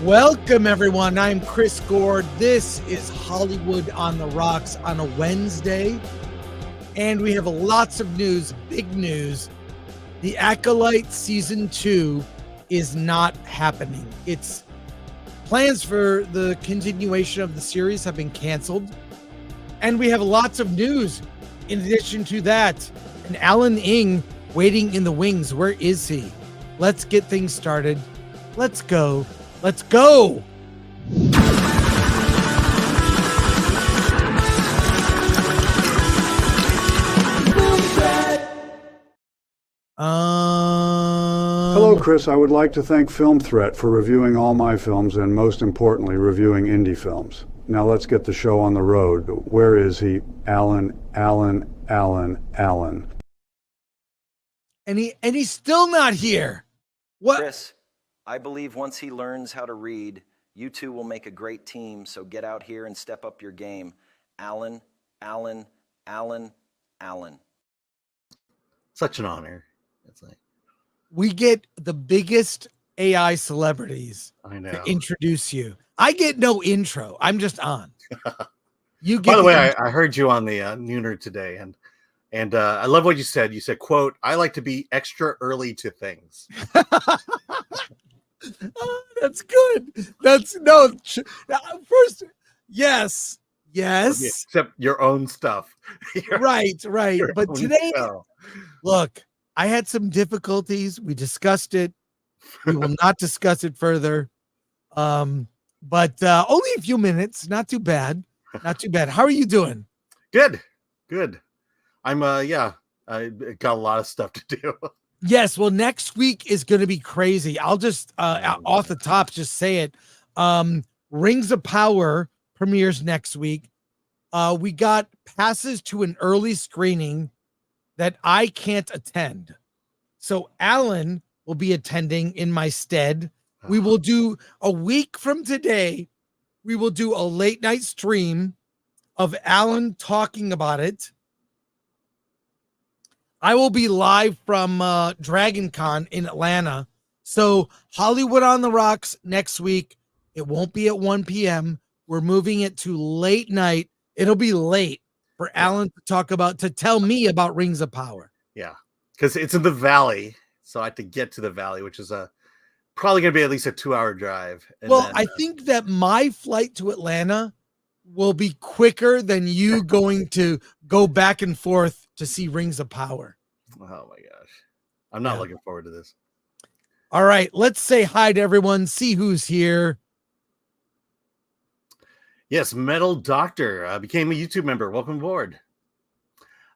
Welcome, everyone. I'm Chris Gore. This is Hollywood on the Rocks on a Wednesday. And we have lots of news, big news. The Acolyte Season 2 is not happening. It's plans for the continuation of the series have been canceled. And we have lots of news in addition to that. And Alan Ng waiting in the wings. Where is he? Let's get things started. Let's go. Let's go. Hello, Chris. I would like to thank Film Threat for reviewing all my films and, most importantly, reviewing indie films. Now let's get the show on the road. Where is he? Alan. And he's still not here. What? Chris, I believe once he learns how to read, you two will make a great team, so get out here and step up your game. Alan. Such an honor. It's like we get the biggest AI celebrities to introduce you. I get no intro. I'm just on. You get. By the way, I heard you on the Nooner today, and I love what you said. You said, "quote I like to be extra early to things." Oh, that's good. That's no first. Yes. Except your own stuff. Right. But today, show. Look, I had some difficulties. We discussed it. We will not discuss it further. But only a few minutes. Not too bad. How are you doing? Good. I'm I got a lot of stuff to do. Yes, well, next week is going to be crazy. I'll just off the top just say it. Rings of Power premieres next week. We got passes to an early screening that I can't attend. So Alan will be attending in my stead. We will do a week from today. We will do a late night stream of Alan talking about it. I will be live from Dragon Con in Atlanta. So Hollywood on the Rocks next week. It won't be at 1 p.m. We're moving it to late night. It'll be late for Alan to tell me about Rings of Power. Yeah, because it's in the Valley. So I have to get to the Valley, which is probably going to be at least a 2-hour drive. I think that my flight to Atlanta will be quicker than you going to go back and forth to see Rings of Power. Oh my gosh. I'm not looking forward to this. All right, let's say hi to everyone, see who's here. Yes, Metal Doctor became a YouTube member. Welcome aboard.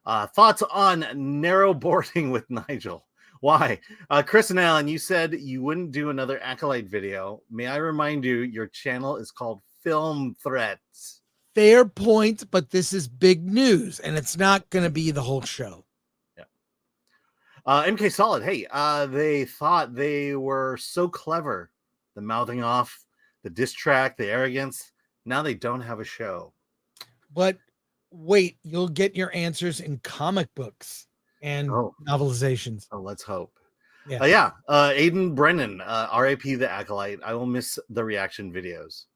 Thoughts on narrow boarding with Nigel? Why? Chris and Alan, you said you wouldn't do another Acolyte video. May I remind you, your channel is called Film Threats. Fair point, but this is big news, and it's not going to be the whole show. Yeah. MK Solid, hey, they thought they were so clever. The mouthing off, the diss track, the arrogance. Now they don't have a show. But wait, you'll get your answers in comic books and novelizations. Oh, let's hope. Yeah. Aiden Brennan, RAP the Acolyte. I will miss the reaction videos.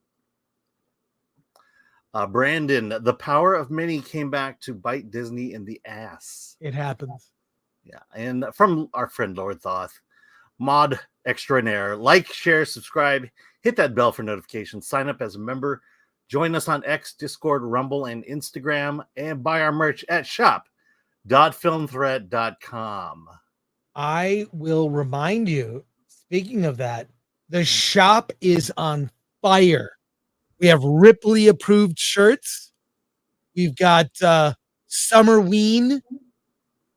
Brandon, the power of many came back to bite Disney in the ass. It happens. Yeah. And from our friend Lord Thoth, mod extraordinaire, like, share, subscribe, hit that bell for notifications, sign up as a member, join us on X, Discord, Rumble, and Instagram, and buy our merch at shop.filmthreat.com. I will remind you, speaking of that, the shop is on fire. We have Ripley approved shirts. We've got Summerween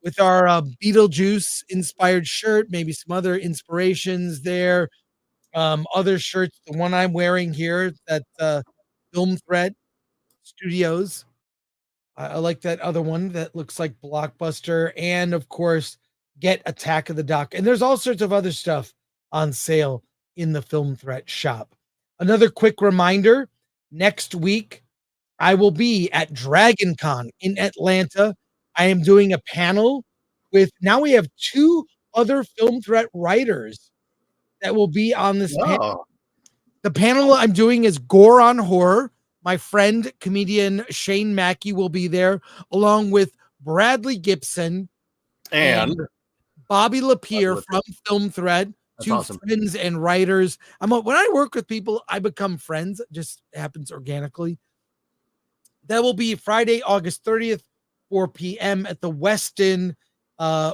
with our Beetlejuice inspired shirt, maybe some other inspirations there. Other shirts, the one I'm wearing here, that Film Threat Studios. I like that other one that looks like Blockbuster. And of course, get Attack of the Doc. And there's all sorts of other stuff on sale in the Film Threat shop. Another quick reminder, next week, I will be at Dragon Con in Atlanta. I am doing a panel with, now we have 2 other Film Threat writers that will be on this panel. The panel I'm doing is Gore on Horror. My friend, comedian Shane Mackey will be there, along with Bradley Gibson And Bobby Lapierre from Film Threat, that's two awesome. friends and writers. When I work with people, I become friends. It just happens organically. That will be Friday, August 30th, 4 p.m. at the Westin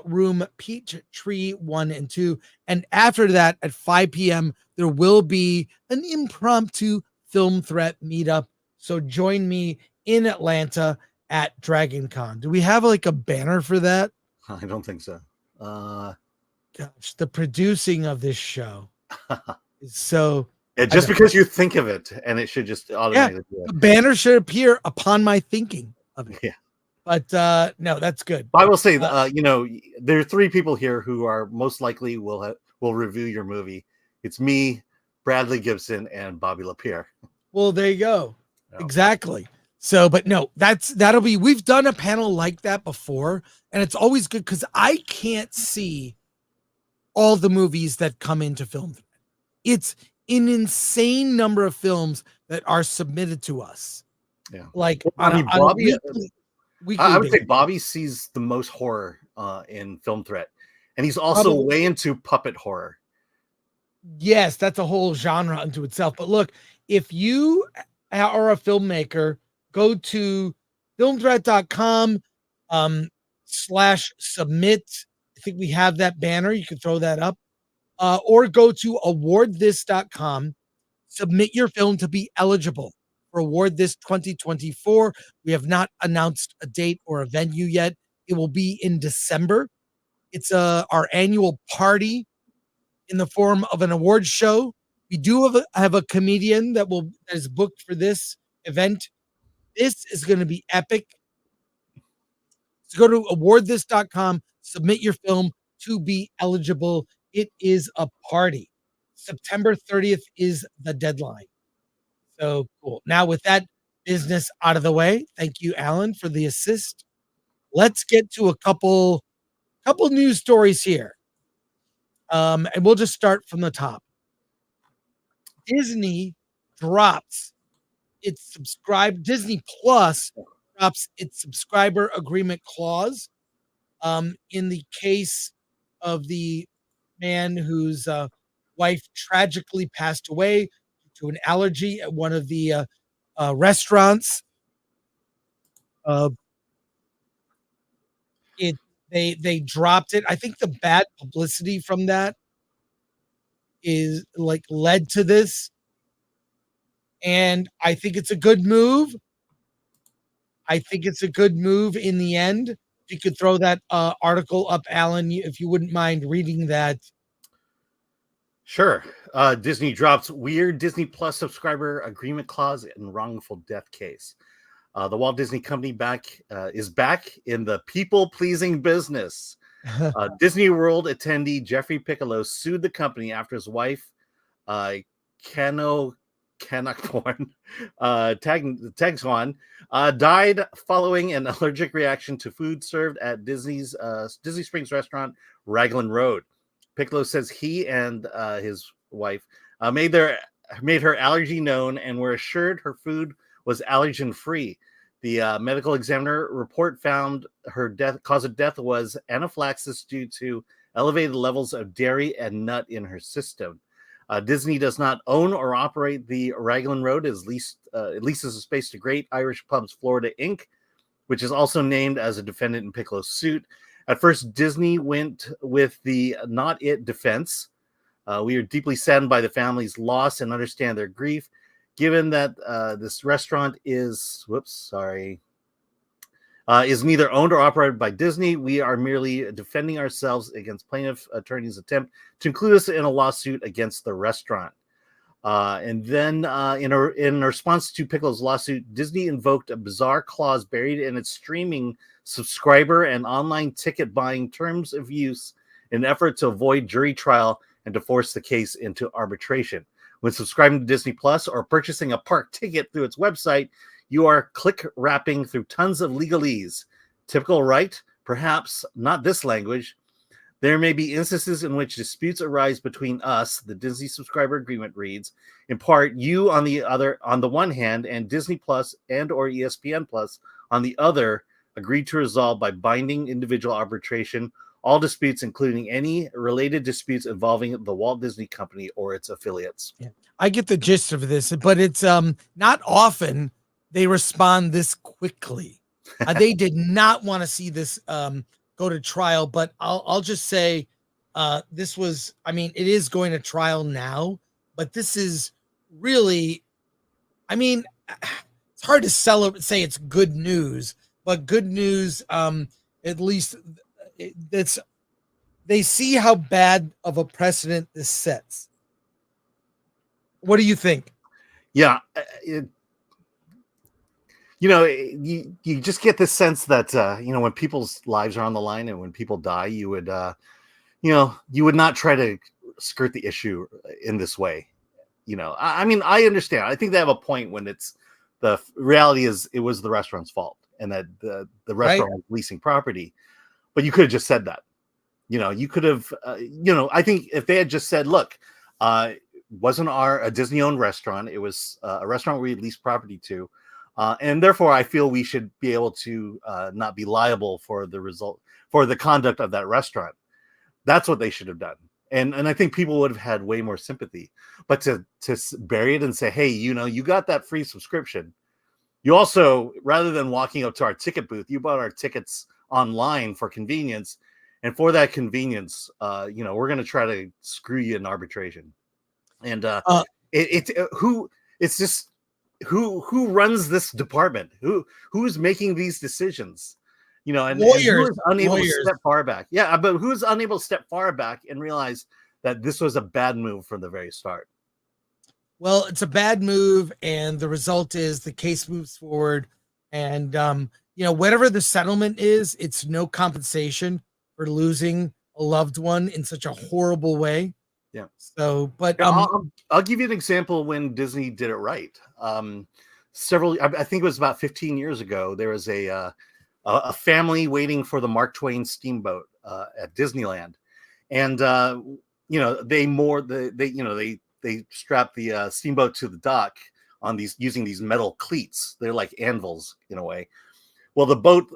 room Peachtree 1 and 2. And after that, at 5 p.m., there will be an impromptu Film Threat meetup. So join me in Atlanta at Dragon Con. Do we have like a banner for that? I don't think so. Gosh, the producing of this show is so. Just because you think of it, and it should just automatically do it. The banner should appear upon my thinking of it. Yeah. But no, that's good. I will say, there are 3 people here who are most likely will review your movie. It's me, Bradley Gibson, and Bobby Lapierre. Well, there you go. No. Exactly. So, but no, that'll be. We've done a panel like that before, and it's always good because I can't see all the movies that come into Film Threat. It's an insane number of films that are submitted to us. Yeah, like Bobby. Weekly I would say Bobby sees the most horror in Film Threat, and he's also way into puppet horror. Yes, that's a whole genre unto itself. But look, if you are a filmmaker, go to filmthreat.com /submit. I think we have that banner. You can throw that up. Or go to awardthis.com. Submit your film to be eligible for Award This 2024. We have not announced a date or a venue yet. It will be in December. It's our annual party in the form of an award show. We do have a comedian that is booked for this event. This is going to be epic. So go to awardthis.com, submit your film to be eligible. It is a party. September 30th is the deadline. So cool. Now with that business out of the way, thank you, Alan, for the assist. Let's get to a couple news stories here. And we'll just start from the top. Disney drops its Disney Plus drops its subscriber agreement clause. In the case of the man whose wife tragically passed away due to an allergy at one of the restaurants. They dropped it. I think the bad publicity from that is led to this. And I think it's a good move. I think it's a good move in the end. If you could throw that article up, Alan, if you wouldn't mind reading that. Sure. Disney drops weird Disney Plus subscriber agreement clause in wrongful death case. The Walt Disney Company is back in the people-pleasing business. Disney World attendee Jeffrey Piccolo sued the company after his wife, Tagxuan, died following an allergic reaction to food served at Disney Springs restaurant Raglan Road. Piccolo says he and his wife made her allergy known and were assured her food was allergen-free. The medical examiner report found her cause of death was anaphylaxis due to elevated levels of dairy and nut in her system. Disney does not own or operate the Raglan Road. It leases a space to Great Irish Pubs Florida Inc., which is also named as a defendant in Piccolo's suit. At first, Disney went with the not it defense. We are deeply saddened by the family's loss and understand their grief. Given that this restaurant is neither owned or operated by Disney, we are merely defending ourselves against plaintiff attorney's attempt to include us in a lawsuit against the restaurant. And then in response to Piccolo's lawsuit, Disney invoked a bizarre clause buried in its streaming subscriber and online ticket buying terms of use in an effort to avoid jury trial and to force the case into arbitration. When subscribing to Disney Plus or purchasing a park ticket through its website, you are click wrapping through tons of legalese. Typical right? Perhaps not this language. There may be instances in which disputes arise between us, the Disney subscriber agreement reads, in part, you on the one hand, and Disney Plus and or ESPN Plus on the other, agreed to resolve by binding individual arbitration all disputes, including any related disputes involving the Walt Disney Company or its affiliates. Yeah. I get the gist of this, but it's not often they respond this quickly. They did not want to see this go to trial, but I'll just say this was, I mean, it is going to trial now, but this is really, I mean, it's hard to say it's good news, but good news, at least they see how bad of a precedent this sets. What do you think? Yeah, you just get this sense that when people's lives are on the line and when people die, you would not try to skirt the issue in this way. I mean, I understand. I think they have a point when it's the reality is it was the restaurant's fault and that the restaurant was leasing property, but you could have just said that. You could have, I think if they had just said, look, wasn't a Disney-owned restaurant. It was a restaurant we leased property to. And therefore, I feel we should be able to not be liable for the conduct of that restaurant. That's what they should have done. And I think people would have had way more sympathy. But to bury it and say, hey, you got that free subscription. You also, rather than walking up to our ticket booth, you bought our tickets online for convenience. And for that convenience, we're going to try to screw you in arbitration. And who runs this department? Who's making these decisions? And lawyers, and who is unable to step far back? Yeah, but who's unable to step far back and realize that this was a bad move from the very start? Well, it's a bad move, and the result is the case moves forward. And whatever the settlement is, it's no compensation for losing a loved one in such a horrible way. Yeah. So, but I'll give you an example when Disney did it right. I think it was about 15 years ago. There was a family waiting for the Mark Twain steamboat at Disneyland, and they strapped the steamboat to the dock on using these metal cleats. They're like anvils in a way. Well, the boat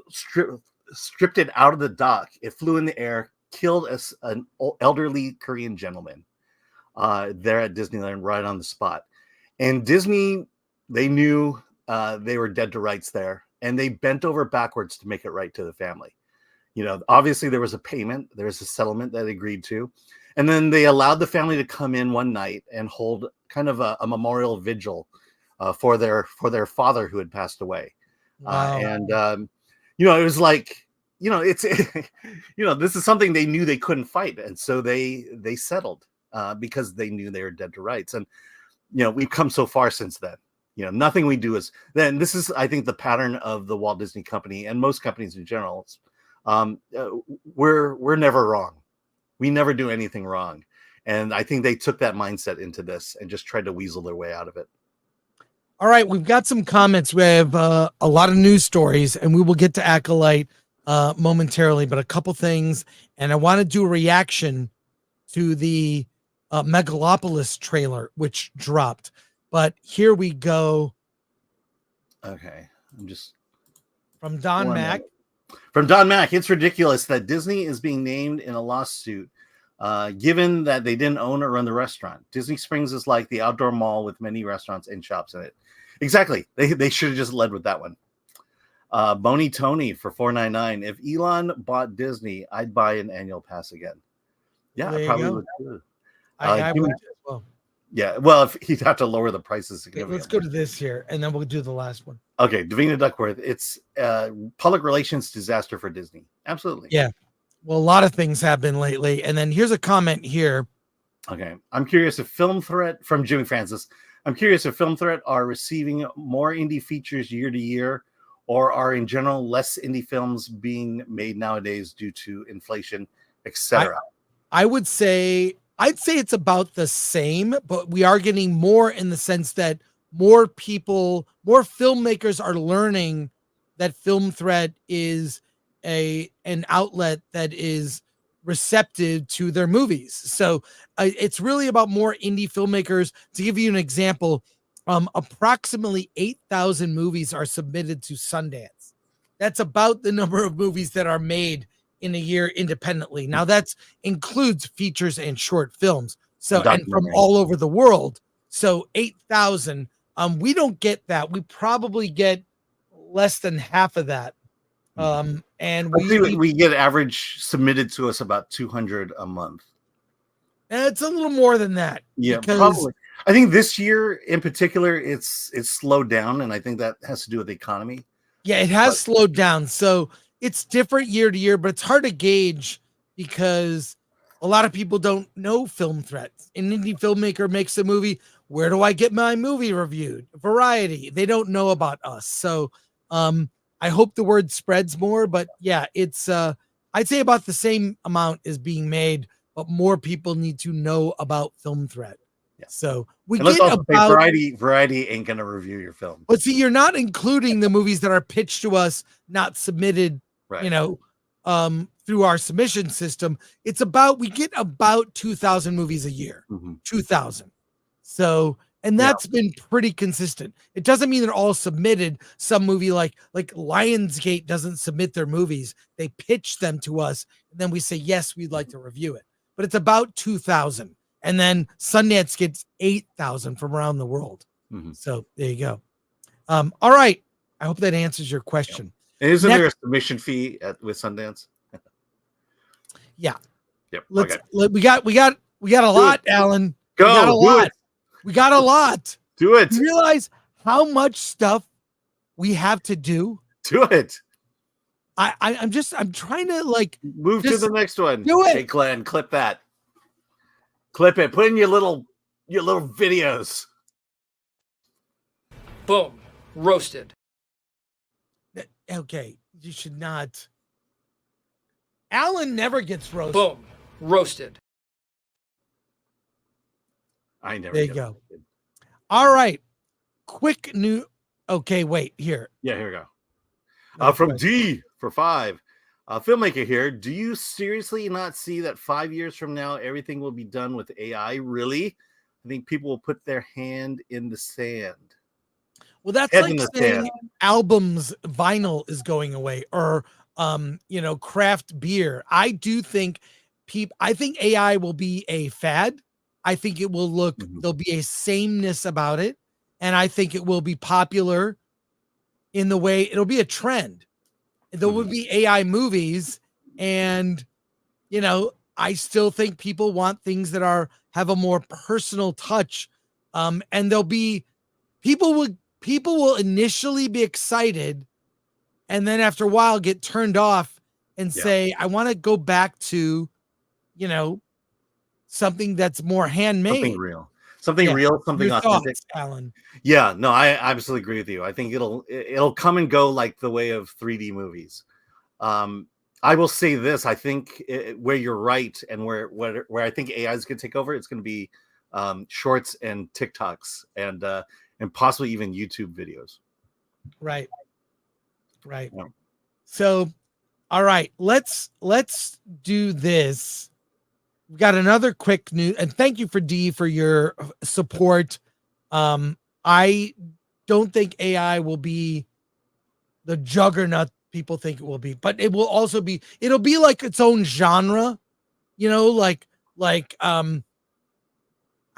stripped it out of the dock. It flew in the air, killed an elderly Korean gentleman there at Disneyland right on the spot. And Disney, they knew they were dead to rights there, and they bent over backwards to make it right to the family. Obviously there was a payment, there was a settlement that they agreed to, and then they allowed the family to come in one night and hold kind of a memorial vigil for their father who had passed away. Wow. It was like, it's this is something they knew they couldn't fight, and so they settled because they knew they were dead to rights. And we've come so far since then. Nothing we do is then. This is, I think, the pattern of the Walt Disney Company and most companies in general. We're never wrong. We never do anything wrong, and I think they took that mindset into this and just tried to weasel their way out of it. All right, we've got some comments. We have a lot of news stories, and we will get to Acolyte momentarily, but a couple things. And I want to do a reaction to the Megalopolis trailer, which dropped. But here we go. Okay, I'm just from Don Mack. From Don Mack, it's ridiculous that Disney is being named in a lawsuit, given that they didn't own or run the restaurant. Disney Springs is like the outdoor mall with many restaurants and shops in it. Exactly. They should have just led with that one. Boney Tony for $4.99. If Elon bought Disney, I'd buy an annual pass again. Yeah, I probably would too. I would as well. Yeah, well, if he'd have to lower the prices significantly. Let's go to this here, and then we'll do the last one. Okay, Davina Duckworth. It's public relations disaster for Disney. Absolutely. Yeah. Well, a lot of things have been lately. And then here's a comment here. Okay. I'm curious if Film Threat from Jimmy Francis. I'm curious if Film Threat are receiving more indie features year to year, or are in general less indie films being made nowadays due to inflation, etc. I'd say it's about the same, but we are getting more in the sense that more filmmakers are learning that Film Threat is an outlet that is receptive to their movies. So it's really about more indie filmmakers. To give you an example, approximately 8,000 movies are submitted to Sundance. That's about the number of movies that are made in a year independently. Now that includes features and short films. So, and from all over the world. So 8,000, we don't get that. We probably get less than half of that. And we get average submitted to us about 200 a month. And it's a little more than that. Yeah, probably. I think this year in particular, it's slowed down, and I think that has to do with the economy. Yeah, it has slowed down. So it's different year to year, but it's hard to gauge because a lot of people don't know Film Threats. An indie filmmaker makes a movie. Where do I get my movie reviewed? Variety. They don't know about us. So I hope the word spreads more, but yeah, it's I'd say about the same amount is being made, but more people need to know about Film Threat. Yeah. So we get about Variety ain't gonna review your film. But see, you're not including the movies that are pitched to us, not submitted, right. You know, through our submission system. It's about, we get about 2,000 movies a year, 2,000. So, and that's been pretty consistent. It doesn't mean they're all submitted. Some movie like Lionsgate doesn't submit their movies. They pitch them to us, and then we say, yes, we'd like to review it. But it's about 2,000. And then Sundance gets 8,000 from around the world. So there you go. All right. I hope that answers your question. And isn't there a submission fee with Sundance? Yeah. Yep. We got a lot, Alan. Go. We got a lot. We got a lot. Do it. You realize how much stuff we have to do? Do it. I'm trying to move to the next one. Do it. Hey, Glenn, clip that. Clip it. Put in your little videos. Boom. Roasted. Okay. You should not. Alan never gets roasted. Boom. Roasted. I never. There you go. All right. Quick new. Okay, wait here. Yeah, here we go. From D for 5. Filmmaker here. Do you seriously not see that 5 years from now everything will be done with AI? Really? I think people will put their hand in the sand. Well, that's like saying albums, vinyl is going away, or craft beer. I do think I think AI will be a fad. I think it will there'll be a sameness about it, and I think it will be popular in the way it'll be a trend. There will be AI movies, and I still think people want things that have a more personal touch. And there'll be people will initially be excited, and then after a while get turned off and say, I want to go back to, something that's more handmade. Something real, something Your authentic. Thoughts, Alan? Yeah, no, I absolutely agree with you. I think it'll come and go like the way of 3D movies. I will say this: I think where you're right, and where I think AI is going to take over, it's going to be shorts and TikToks and possibly even YouTube videos. Right. Yeah. So, all right, let's do this. We've got another quick news, and thank you for D for your support. I don't think AI will be the juggernaut people think it will be, but it will also be, it'll be like its own genre, you know, like I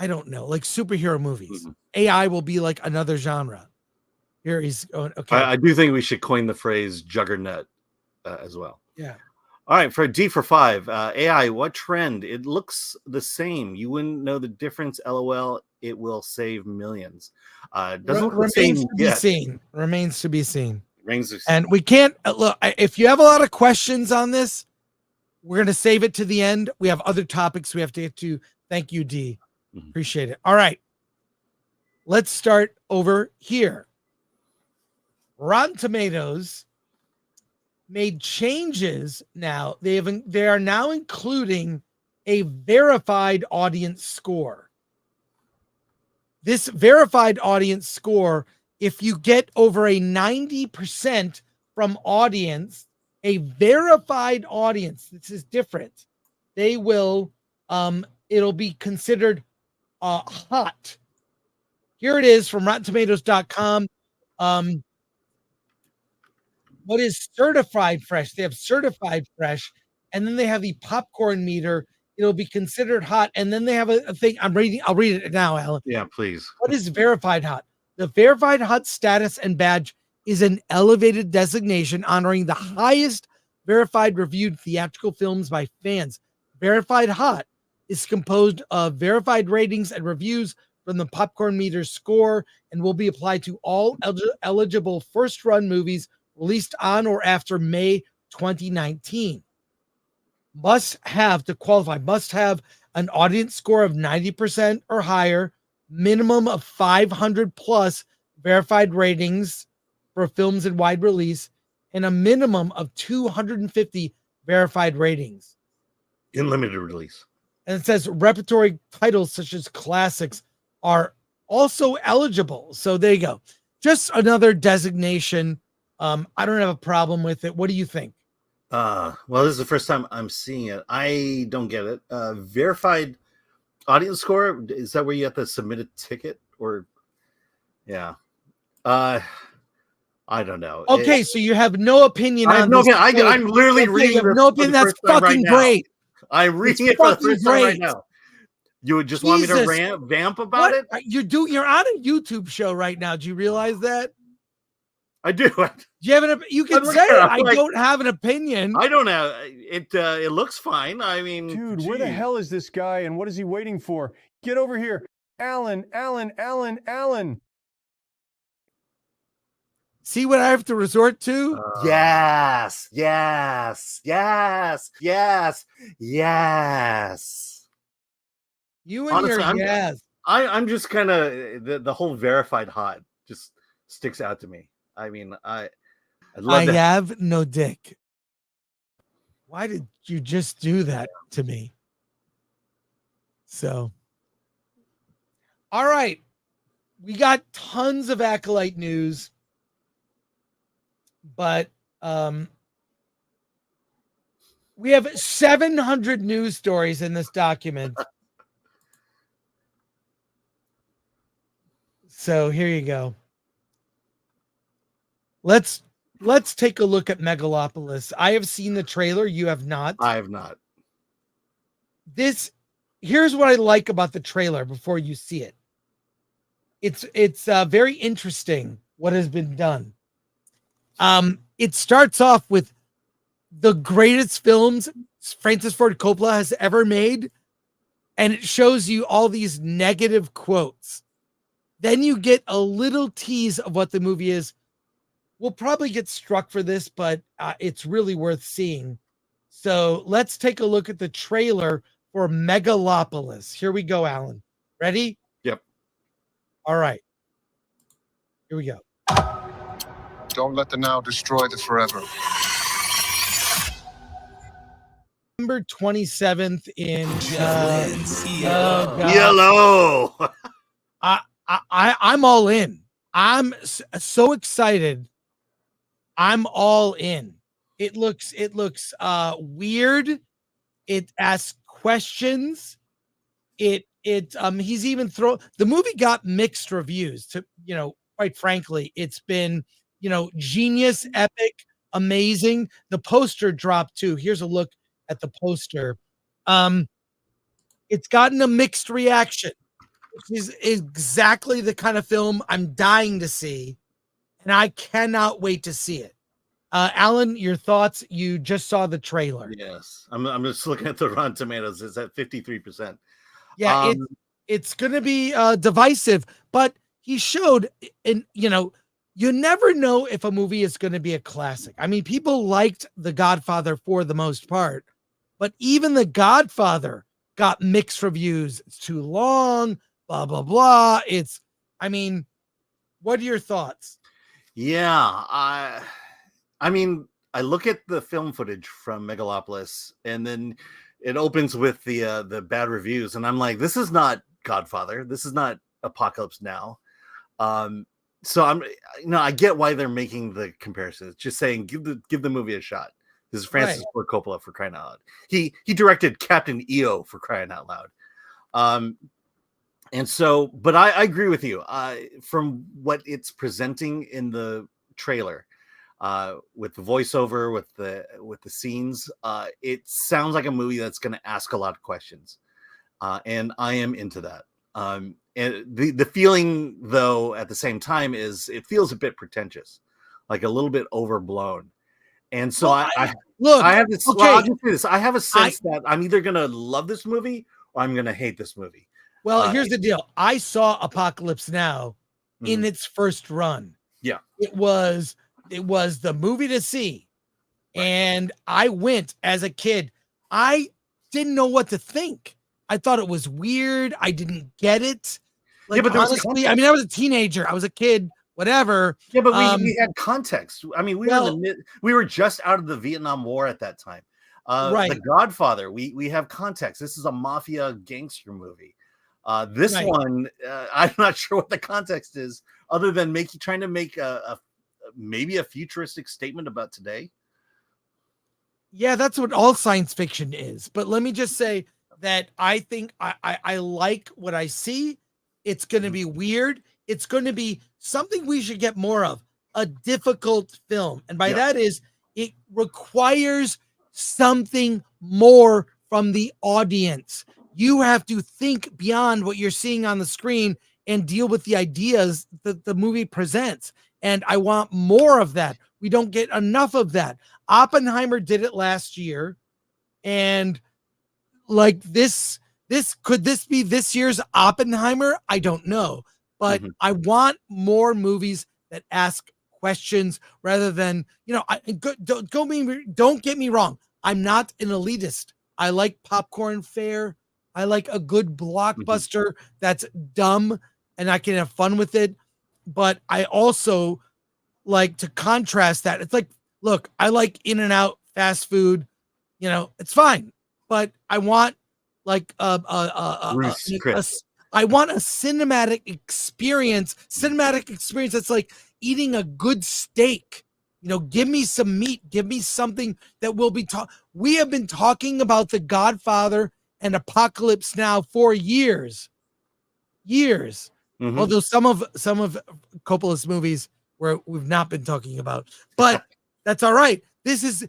don't know, like superhero movies. Mm-hmm. AI will be like another genre. Here he's going. Okay. I do think we should coin the phrase juggernaut as well. Yeah. All right, for D for 5, AI, what trend? It looks the same. You wouldn't know the difference. LOL, it will save millions. Doesn't look the same yet. Remains to be seen. And and we can't look. If you have a lot of questions on this, we're going to save it to the end. We have other topics we have to get to. Thank you, D. Mm-hmm. Appreciate it. All right. Let's start over here. Rotten Tomatoes made changes now. They are now including a verified audience score. This verified audience score, if you get over a 90% from audience, a verified audience, this is different. they will it'll be considered hot. Here it is from RottenTomatoes.com. What is certified fresh? They have certified fresh, and then they have the popcorn meter. It'll be considered hot, and then they have a thing. I'll read it now, Alan. Yeah, please. What is verified hot? The verified hot status and badge is an elevated designation honoring the highest verified reviewed theatrical films by fans. Verified hot is composed of verified ratings and reviews from the popcorn meter score and will be applied to all eligible first run movies released on or after May 2019. Must have an audience score of 90% or higher, minimum of 500 plus verified ratings for films in wide release, and a minimum of 250 verified ratings in limited release. And it says repertory titles such as classics are also eligible. So there you go. Just another designation. I don't have a problem with it. What do you think? Well, this is the first time I'm seeing it. I don't get it. Verified audience score, is that where you have to submit a ticket? Or yeah. I don't know. Okay, so you have no opinion on this. I'm literally reading. You have no opinion. That's fucking great. I'm reading it for the first time right now. You would just want me to vamp about it? You're on a YouTube show right now. Do you realize that? I do. You have you can say I don't have an opinion. I don't have it. It looks fine. I mean, dude, where the hell is this guy and what is he waiting for? Get over here, Alan. See what I have to resort to? Yes. You and honestly, your yes. I'm just kind of the whole verified hot just sticks out to me. I mean, I have no dick. Why did you just do that to me? So, all right. We got tons of Acolyte news, but we have 700 news stories in this document. So here you go. Let's take a look at Megalopolis. I have seen the trailer. You have not. I have not. Here's what I like about the trailer before you see it. It's very interesting what has been done. It starts off with the greatest films Francis Ford Coppola has ever made, and it shows you all these negative quotes. Then you get a little tease of what the movie is. We'll probably get struck for this, but it's really worth seeing. So let's take a look at the trailer for Megalopolis. Here we go, Alan. Ready? Yep. All right. Here we go. Don't let the now destroy the forever. November 27th in Yellow. I'm all in. I'm so excited. I'm all in. It looks weird. It asks questions. He's even the movie got mixed reviews. Quite frankly, it's been genius, epic, amazing. The poster dropped too. Here's a look at the poster. It's gotten a mixed reaction, which is exactly the kind of film I'm dying to see, and I cannot wait to see it. Alan, your thoughts? You just saw the trailer. Yes, I'm just looking at the Rotten Tomatoes. It's at 53%. Yeah, it's going to be divisive, but he showed, and you never know if a movie is going to be a classic. I mean, people liked The Godfather for the most part, but even The Godfather got mixed reviews. It's too long, blah, blah, blah. What are your thoughts? Yeah, I mean, I look at the film footage from Megalopolis, and then it opens with the bad reviews, and I'm like, this is not Godfather. This is not Apocalypse Now. So I get why they're making the comparison. It's just saying give the movie a shot. This is Francis Ford Coppola, for crying out loud. He directed Captain EO, for crying out loud. And so, but I agree with you. From what it's presenting in the trailer, with the voiceover, with the scenes, it sounds like a movie that's going to ask a lot of questions, and I am into that. And the feeling, though, at the same time, is it feels a bit pretentious, like a little bit overblown. And so I have this. Okay. Well, I'll just say this. I have a sense that I'm either going to love this movie or I'm going to hate this movie. Well, here's the deal. I saw Apocalypse Now in its first run. Yeah. It was the movie to see. Right. And I went as a kid. I didn't know what to think. I thought it was weird. I didn't get it. Like, yeah, but honestly, I mean, I was a teenager. I was a kid, whatever. Yeah, but we had context. I mean, we were just out of the Vietnam War at that time. Right. The Godfather, we have context. This is a mafia gangster movie. This one, I'm not sure what the context is, other than trying to make maybe a futuristic statement about today. Yeah, that's what all science fiction is. But let me just say that I think I like what I see. It's going to be weird. It's going to be something we should get more of, a difficult film. And by that is, it requires something more from the audience. You have to think beyond what you're seeing on the screen and deal with the ideas that the movie presents. And I want more of that. We don't get enough of that. Oppenheimer did it last year. And like this could this be this year's Oppenheimer? I don't know. But I want more movies that ask questions rather than, don't get me wrong. I'm not an elitist. I like popcorn fare. I like a good blockbuster that's dumb and I can have fun with it. But I also like to contrast that. It's like, look, I like In-N-Out fast food. It's fine. But I want like I want a cinematic experience that's like eating a good steak. Give me some meat. Give me something that will be we have been talking about The Godfather and Apocalypse Now for years. Although some of Coppola's movies we've not been talking about, but that's all right. This is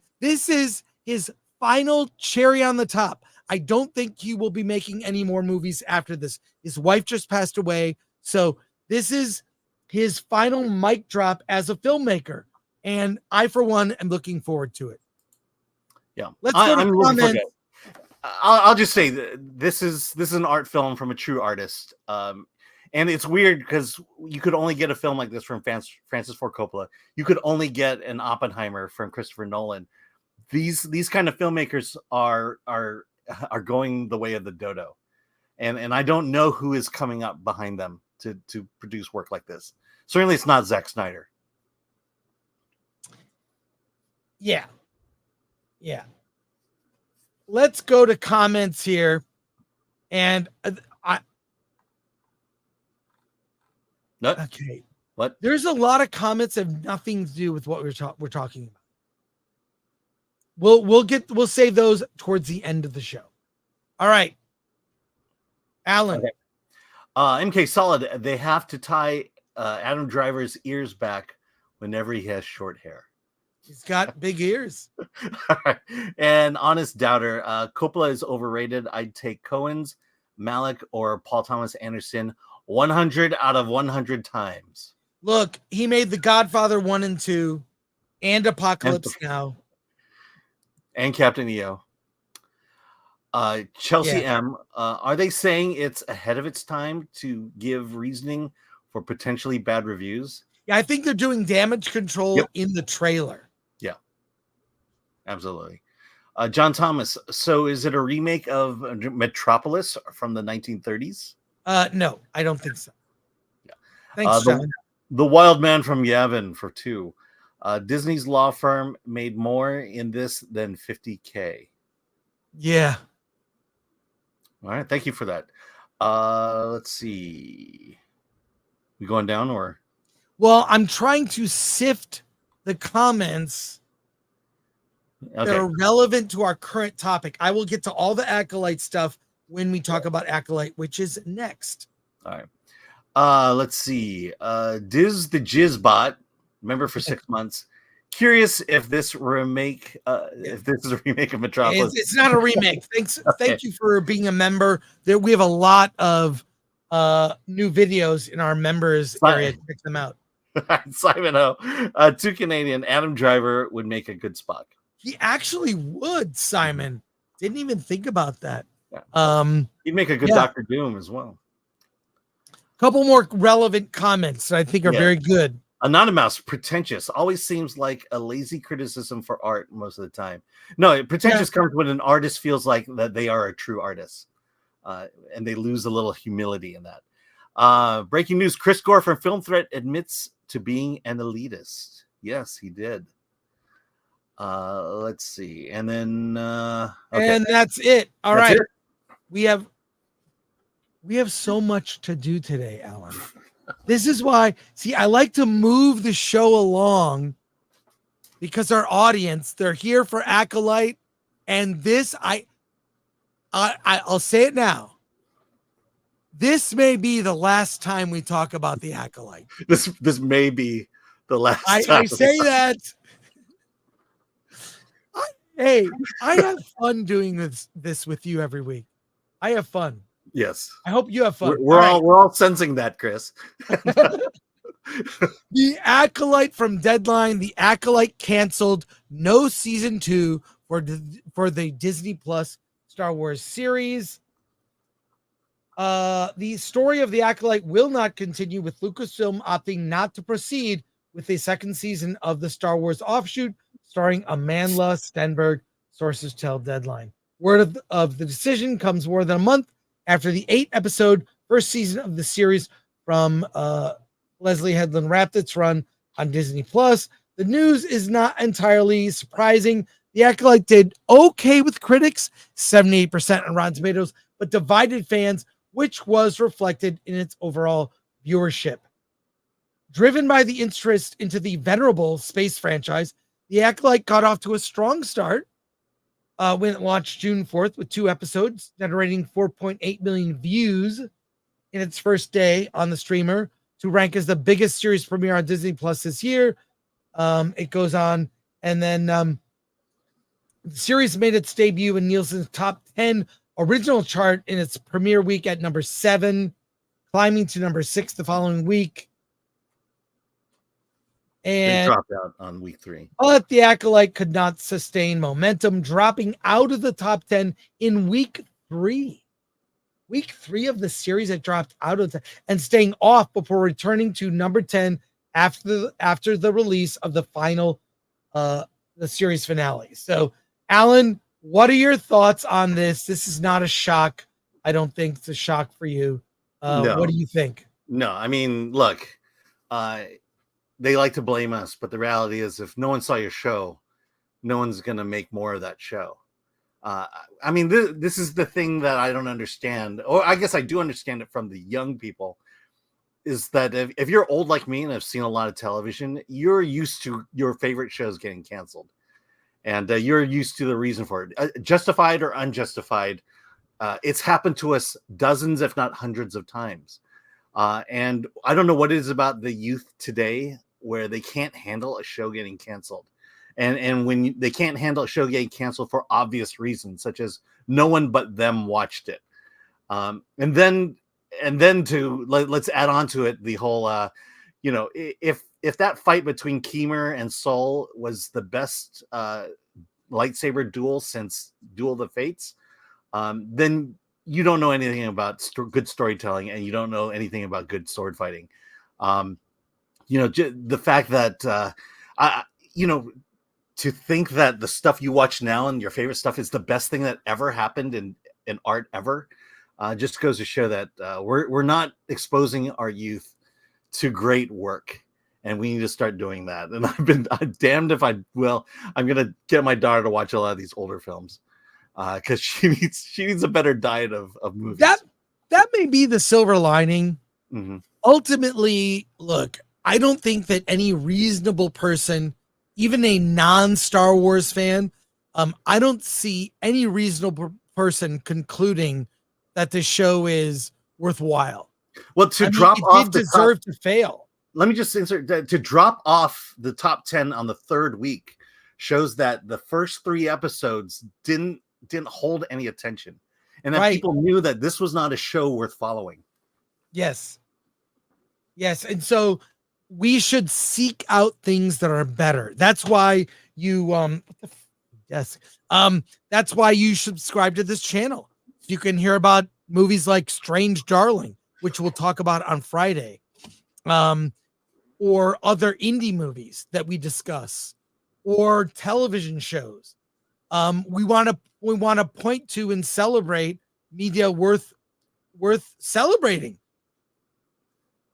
his final cherry on the top. I don't think he will be making any more movies after this. His wife just passed away, so this is his final mic drop as a filmmaker, and I, for one, am looking forward to it. Yeah, let's go to comments. I'll just say that this is an art film from a true artist, and it's weird because you could only get a film like this from Francis Ford Coppola. You could only get an Oppenheimer from Christopher Nolan. These kind of filmmakers are going the way of the dodo, and I don't know who is coming up behind them to produce work like this. Certainly, it's not Zack Snyder. Yeah. Let's go to comments here, and okay. What? There's a lot of comments that have nothing to do with what we're talking about. We'll save those towards the end of the show. All right, Alan. Okay. MK Solid. They have to tie Adam Driver's ears back whenever he has short hair. He's got big ears. And Honest Doubter, Coppola is overrated. I'd take Coen's, Malick, or Paul Thomas Anderson 100 out of 100 times. Look, he made The Godfather 1 and 2 and Apocalypse Now. And Captain EO. Chelsea M. Are they saying it's ahead of its time to give reasoning for potentially bad reviews? Yeah, I think they're doing damage control in the trailer. Yeah, absolutely. John Thomas. So is it a remake of Metropolis from the 1930s? No, I don't think so. Yeah. Thanks, John. The Wild Man from Yavin for 2. Disney's law firm made more in this than $50K. Yeah. All right. Thank you for that. Let's see. We going down or? Well, I'm trying to sift the comments Okay. They're relevant to our current topic. I will get to all the Acolyte stuff when we talk about Acolyte, which is next. All right. Let's see. Diz the Jizzbot, member for 6 months. Curious if this remake, if this is a remake of Metropolis. It's not a remake. Thank you for being a member. There we have a lot of new videos in our members area. Check them out. Simon O, 2 Canadian. Adam Driver would make a good Spock. He actually would, Simon. Didn't even think about that. Yeah. He'd make a good Dr. Doom as well. Couple more relevant comments that I think are very good. Anonymous, pretentious, always seems like a lazy criticism for art most of the time. No, pretentious comes when an artist feels like that they are a true artist, and they lose a little humility in that. Breaking news, Chris Gore from Film Threat admits to being an elitist. Yes, he did. Let's see. And then and that's it. All right. We have so much to do today, Alan. This is why, see, I like to move the show along because our audience, they're here for Acolyte, and this I'll say it now. This may be the last time we talk about the Acolyte. This may be the last time. I say that. Hey, I have fun doing this with you every week. I have fun. Yes. I hope you have fun. We're all sensing that, Chris. The Acolyte from Deadline, the Acolyte canceled. No season 2 for the Disney Plus Star Wars series. The story of the Acolyte will not continue, with Lucasfilm opting not to proceed with a second season of the Star Wars offshoot starring Amandla Stenberg, sources tell Deadline. Word of the decision comes more than a month after the 8-episode first season of the series from Leslie Headland wrapped its run on Disney Plus. The news is not entirely surprising. The Acolyte did okay with critics, 78% on Rotten Tomatoes, but divided fans, which was reflected in its overall viewership. Driven by the interest into the venerable space franchise, the Acolyte got off to a strong start when it launched June 4th with 2 episodes, generating 4.8 million views in its first day on the streamer to rank as the biggest series premiere on Disney Plus this year. It goes on, and then the series made its debut in Nielsen's top 10 original chart in its premiere week at number 7, climbing to number 6 the following week. And dropped out on week 3. But the Acolyte could not sustain momentum, dropping out of the top 10 in week 3. Week 3 of the series, it dropped out of and staying off before returning to number 10 after the release of the final the series finale. So, Alan, what are your thoughts on this? This is not a shock. I don't think it's a shock for you. No. What do you think? No, I mean, look, they like to blame us, but the reality is if no one saw your show, no one's going to make more of that show. I mean, this is the thing that I don't understand, or I guess I do understand it from the young people, is that if you're old like me and have seen a lot of television, you're used to your favorite shows getting canceled. And you're used to the reason for it. Justified or unjustified, it's happened to us dozens, if not hundreds of times. And I don't know what it is about the youth today where they can't handle a show getting canceled. And when they can't handle a show getting canceled for obvious reasons, such as no one but them watched it. And then let's add on to it the whole, if that fight between Keemer and Sol was the best lightsaber duel since Duel of the Fates, then you don't know anything about good storytelling, and you don't know anything about good sword fighting. The fact that, to think that the stuff you watch now and your favorite stuff is the best thing that ever happened in art ever, just goes to show that we're not exposing our youth to great work, and we need to start doing that. And I'm damned if I will. I'm gonna get my daughter to watch a lot of these older films because she needs a better diet of movies. That may be the silver lining. Mm-hmm. Ultimately, look, I don't think that any reasonable person, even a non-Star Wars fan, I don't see any reasonable person concluding that the show is worthwhile. Well, to I mean, drop it off did the deserve to fail. let me just insert that to drop off the top 10 on the third week shows that the first 3 episodes didn't hold any attention, and that Right. people knew that this was not a show worth following. Yes. Yes. And so we should seek out things that are better. That's why you yes. That's why you subscribe to this channel. You can hear about movies like Strange Darling, which we'll talk about on Friday. Or other indie movies that we discuss, or television shows. We want to point to and celebrate media worth celebrating.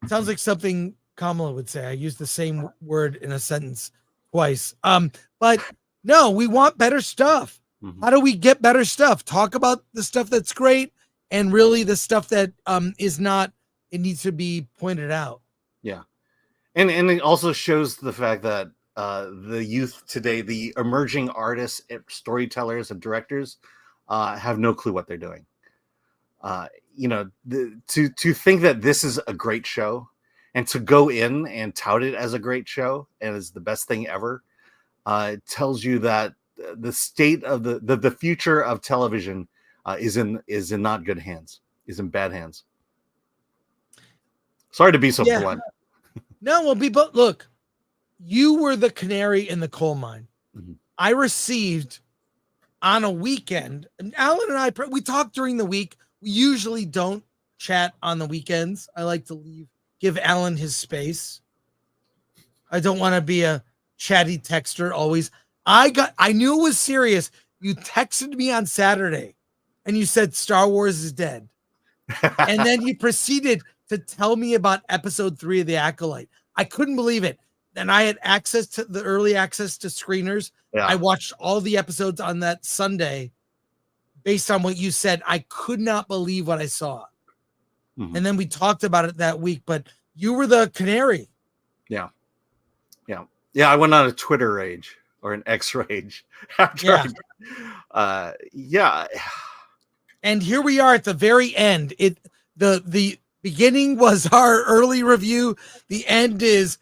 Sounds like something Kamala would say. I used the same word in a sentence twice. But no, we want better stuff. How do we get better stuff? Talk about the stuff that's great, and really the stuff that is not. It needs to be pointed out. Yeah. And it also shows the fact that the youth today, the emerging artists, storytellers, and directors have no clue what they're doing. To think that this is a great show, and to go in and tout it as a great show and is the best thing ever, it tells you that the state of the future of television is in not good hands, is in bad hands. Sorry to be so blunt. No, well, people, look, you were the canary in the coal mine. I received on a weekend, and Alan and I, we talk during the week. We usually don't chat on the weekends. I like to give Alan his space. I don't want to be a chatty texter always. I knew it was serious. You texted me on Saturday and you said Star Wars is dead. And then you proceeded to tell me about episode 3 of The Acolyte. I couldn't believe it. And I had access to the early access to screeners. Yeah. I watched all the episodes on that Sunday based on what you said. I could not believe what I saw. And then we talked about it that week, but you were the canary. Yeah. I went on a Twitter rage or an X rage. After And here we are at the very end. The beginning was our early review. The end is,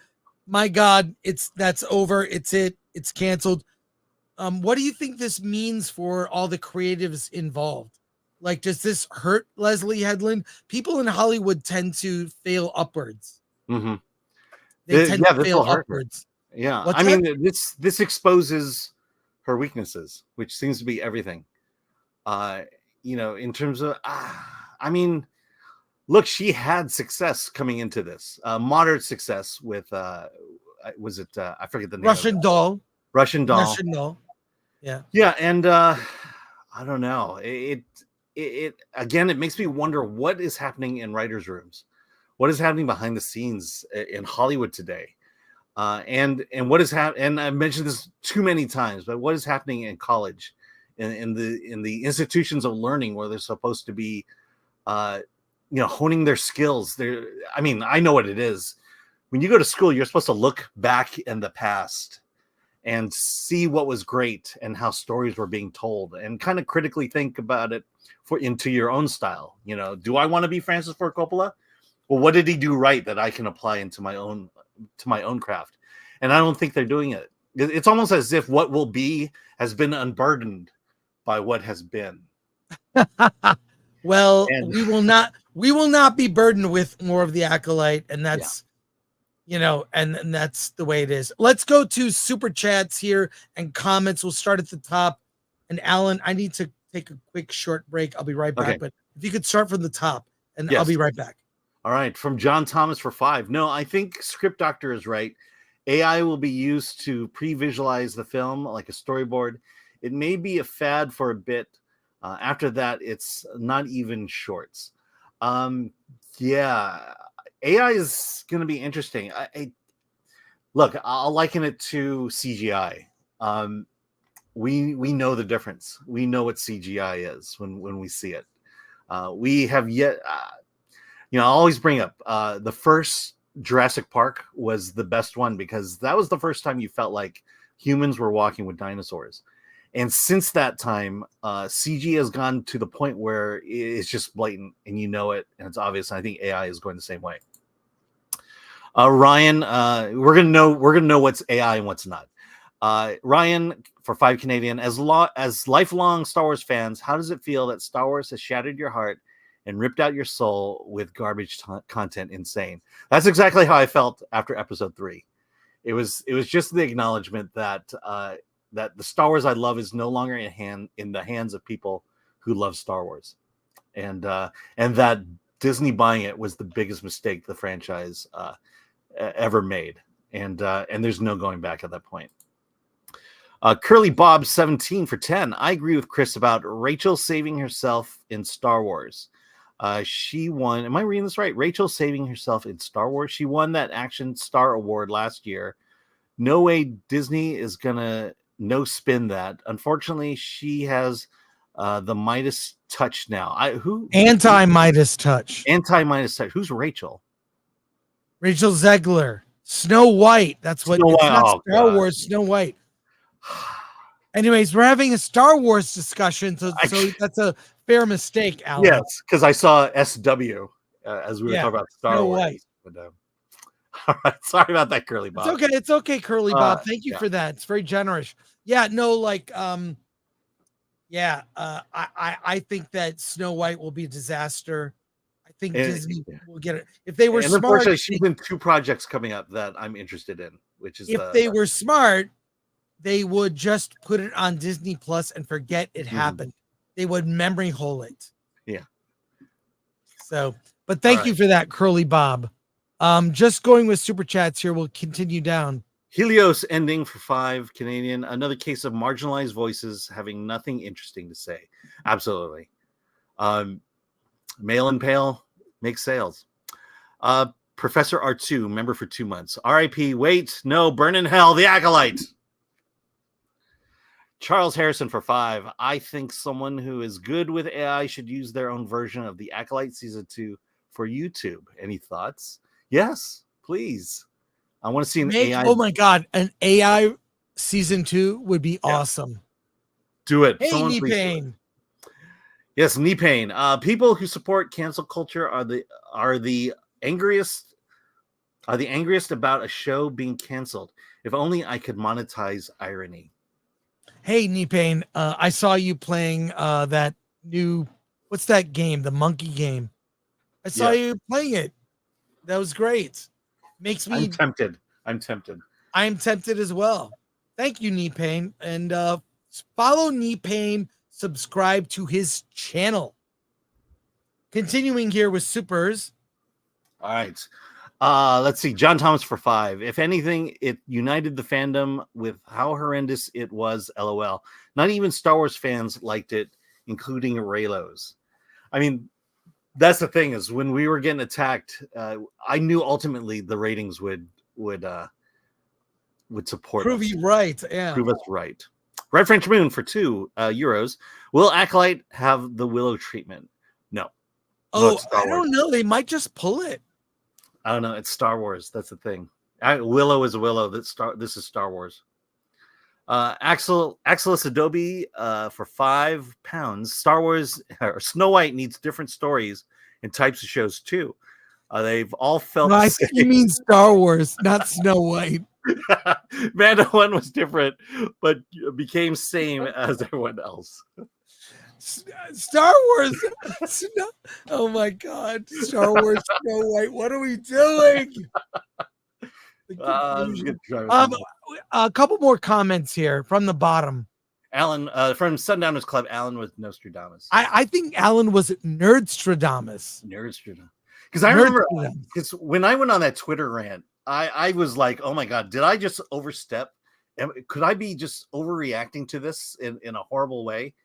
my God, that's over. It's canceled. What do you think this means for all the creatives involved? Like, does this hurt Leslie Headland? People in Hollywood tend to fail upwards. They tend to fail upwards. Yeah. I mean, this exposes her weaknesses, which seems to be everything. In terms of, look, she had success coming into this, moderate success with, was it, I forget the name. Russian Doll. Yeah. Yeah. And I don't know. It again, it makes me wonder what is happening in writers' rooms, what is happening behind the scenes in Hollywood today. And what is happening, and I've mentioned this too many times, but what is happening in college, in the institutions of learning where they're supposed to be, honing their skills. I know what it is. When you go to school, you're supposed to look back in the past and see what was great and how stories were being told, and kind of critically think about it into your own style. Do I want to be Francis Ford Coppola? Well, what did he do right that I can apply into my own craft? And I don't think they're doing it. It's almost as if what will be has been unburdened by what has been. Well, we will not be burdened with more of The Acolyte, and that's and that's the way it is. Let's go to super chats here and comments. We'll start at the top. And Alan, I need to take a quick short break. I'll be right back. Okay. But if you could start from the top, and I'll be right back. All right. From John Thomas for 5. No, I think Script Doctor is right. AI will be used to pre-visualize the film like a storyboard. It may be a fad for a bit. After that, it's not even shorts. AI is going to be interesting. Look, I'll liken it to CGI. We know the difference. We know what CGI is when we see it. We have yet, I always bring up the first Jurassic Park was the best one because that was the first time you felt like humans were walking with dinosaurs. And since that time, CG has gone to the point where it's just blatant and you know it, and it's obvious. And I think AI is going the same way. Ryan, we're gonna know what's AI and what's not. Ryan for 5 Canadian, as lifelong Star Wars fans, how does it feel that Star Wars has shattered your heart and ripped out your soul with garbage content? Insane. That's exactly how I felt after Episode 3. It was just the acknowledgement that that the Star Wars I love is no longer in the hands of people who love Star Wars, and that Disney buying it was the biggest mistake the franchise ever made, and there's no going back at that point. Curly Bob 17 for 10. I agree with Chris about Rachel saving herself in Star Wars. She won. Am I reading this right? Rachel saving herself in Star Wars. She won that Action Star Award last year. No way Disney is gonna no spin that. Unfortunately, she has the Midas touch now. Anti-Midas touch. Anti-Midas touch. Who's Rachel? Rachel Zegler. Snow White. That's what Snow it's White. not Oh, Star God. Wars. Snow White. Anyways, we're having a Star Wars discussion, so that's a fair mistake, Alan. Yes, because I saw SW as we were talking about Star Snow Wars. White. But, all right, sorry about that, Curly Bob. It's okay. It's okay, Curly Bob. Thank you yeah. for that. It's very generous. Yeah, no, like, I think that Snow White will be a disaster. I think Disney will get it. If they were smart, unfortunately, she's in 2 projects coming up that I'm interested in, which is if they were smart, they would just put it on Disney Plus and forget it happened. They would memory hole it. Yeah. So, but thank you for that, Curly Bob. Just going with super chats here. We'll continue down. Helios ending for 5 Canadian. Another case of marginalized voices having nothing interesting to say. Absolutely. Male and pale makes sales. Professor R2, member for 2 months. RIP, wait, no, burn in hell, the Acolyte. Charles Harrison for 5. I think someone who is good with AI should use their own version of the Acolyte Season 2 for YouTube. Any thoughts? Yes, please. I want to see an AI. Oh my God, an AI Season 2 would be awesome. Do it. Hey, Knee Pain. Yes, Knee Pain. People who support cancel culture are the angriest about a show being canceled. If only I could monetize irony. Hey, Knee Pain. I saw you playing that new, what's that game? The monkey game. I saw you playing it. That was great. Makes me I'm tempted. I'm tempted as well. Thank you, Knee Pain. And follow Knee Pain. Subscribe to his channel. Continuing here with supers. All right. Let's see. John Thomas for 5. If anything, it united the fandom with how horrendous it was. LOL. Not even Star Wars fans liked it, including Raylos. I mean, that's the thing is when we were getting attacked, I knew ultimately the ratings would support Prove us. you right. Yeah. Prove us right. Red French Moon for 2 euros. Will Acolyte have the Willow treatment? No. Oh, I don't know. They might just pull it. I don't know. It's Star Wars. That's the thing. Willow is Willow. This is Star Wars. Axelis Adobe for £5. Star Wars or Snow White needs different stories and types of shows too. They've all felt. No, I think you mean Star Wars, not Snow White. Mando 1 was different, but became same as everyone else. Star Wars. Oh my God. Star Wars, Snow White. What are we doing? A couple more comments here from the bottom. Alan from Sundowners Club. Alan was Nostradamus. I think Alan was Nerdstradamus. Because I remember because when I went on that Twitter rant, I was like, oh my God, did I just overstep? Could I be just overreacting to this in a horrible way?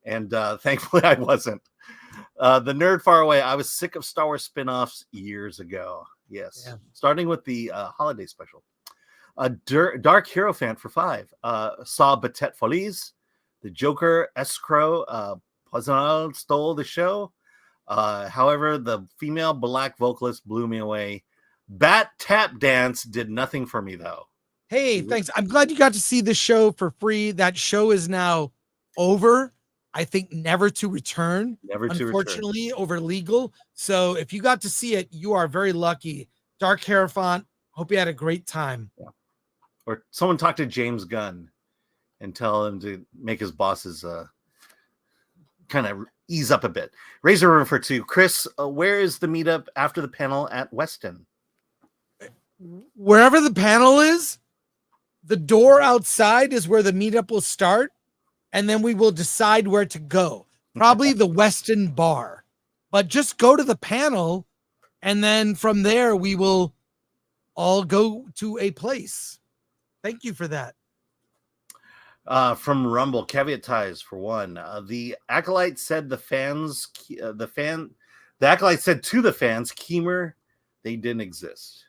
And thankfully I wasn't. The nerd far away. I was sick of Star Wars spinoffs years ago. Yes. Yeah. Starting with the holiday special. Dark Hero fan for 5. Saw Batet Folies. The Joker escrow. Poznal stole the show. However, the female black vocalist blew me away. Bat Tap Dance did nothing for me, though. Hey, thanks. I'm glad you got to see the show for free. That show is now over. I think never to return. Never to return. Unfortunately, over legal. So if you got to see it, you are very lucky. Dark Hierophant, hope you had a great time. Yeah. Or someone talk to James Gunn and tell him to make his bosses kind of ease up a bit. Razor Room for two. Chris, where is the meetup after the panel at Weston? Wherever the panel is, the door outside is where the meetup will start, and then we will decide where to go. Probably the Weston bar. But just go to the panel, and then from there we will all go to a place. Thank you for that. From Rumble, caveat ties for one. The Acolyte said the Acolyte said to the fans, Keemer, they didn't exist.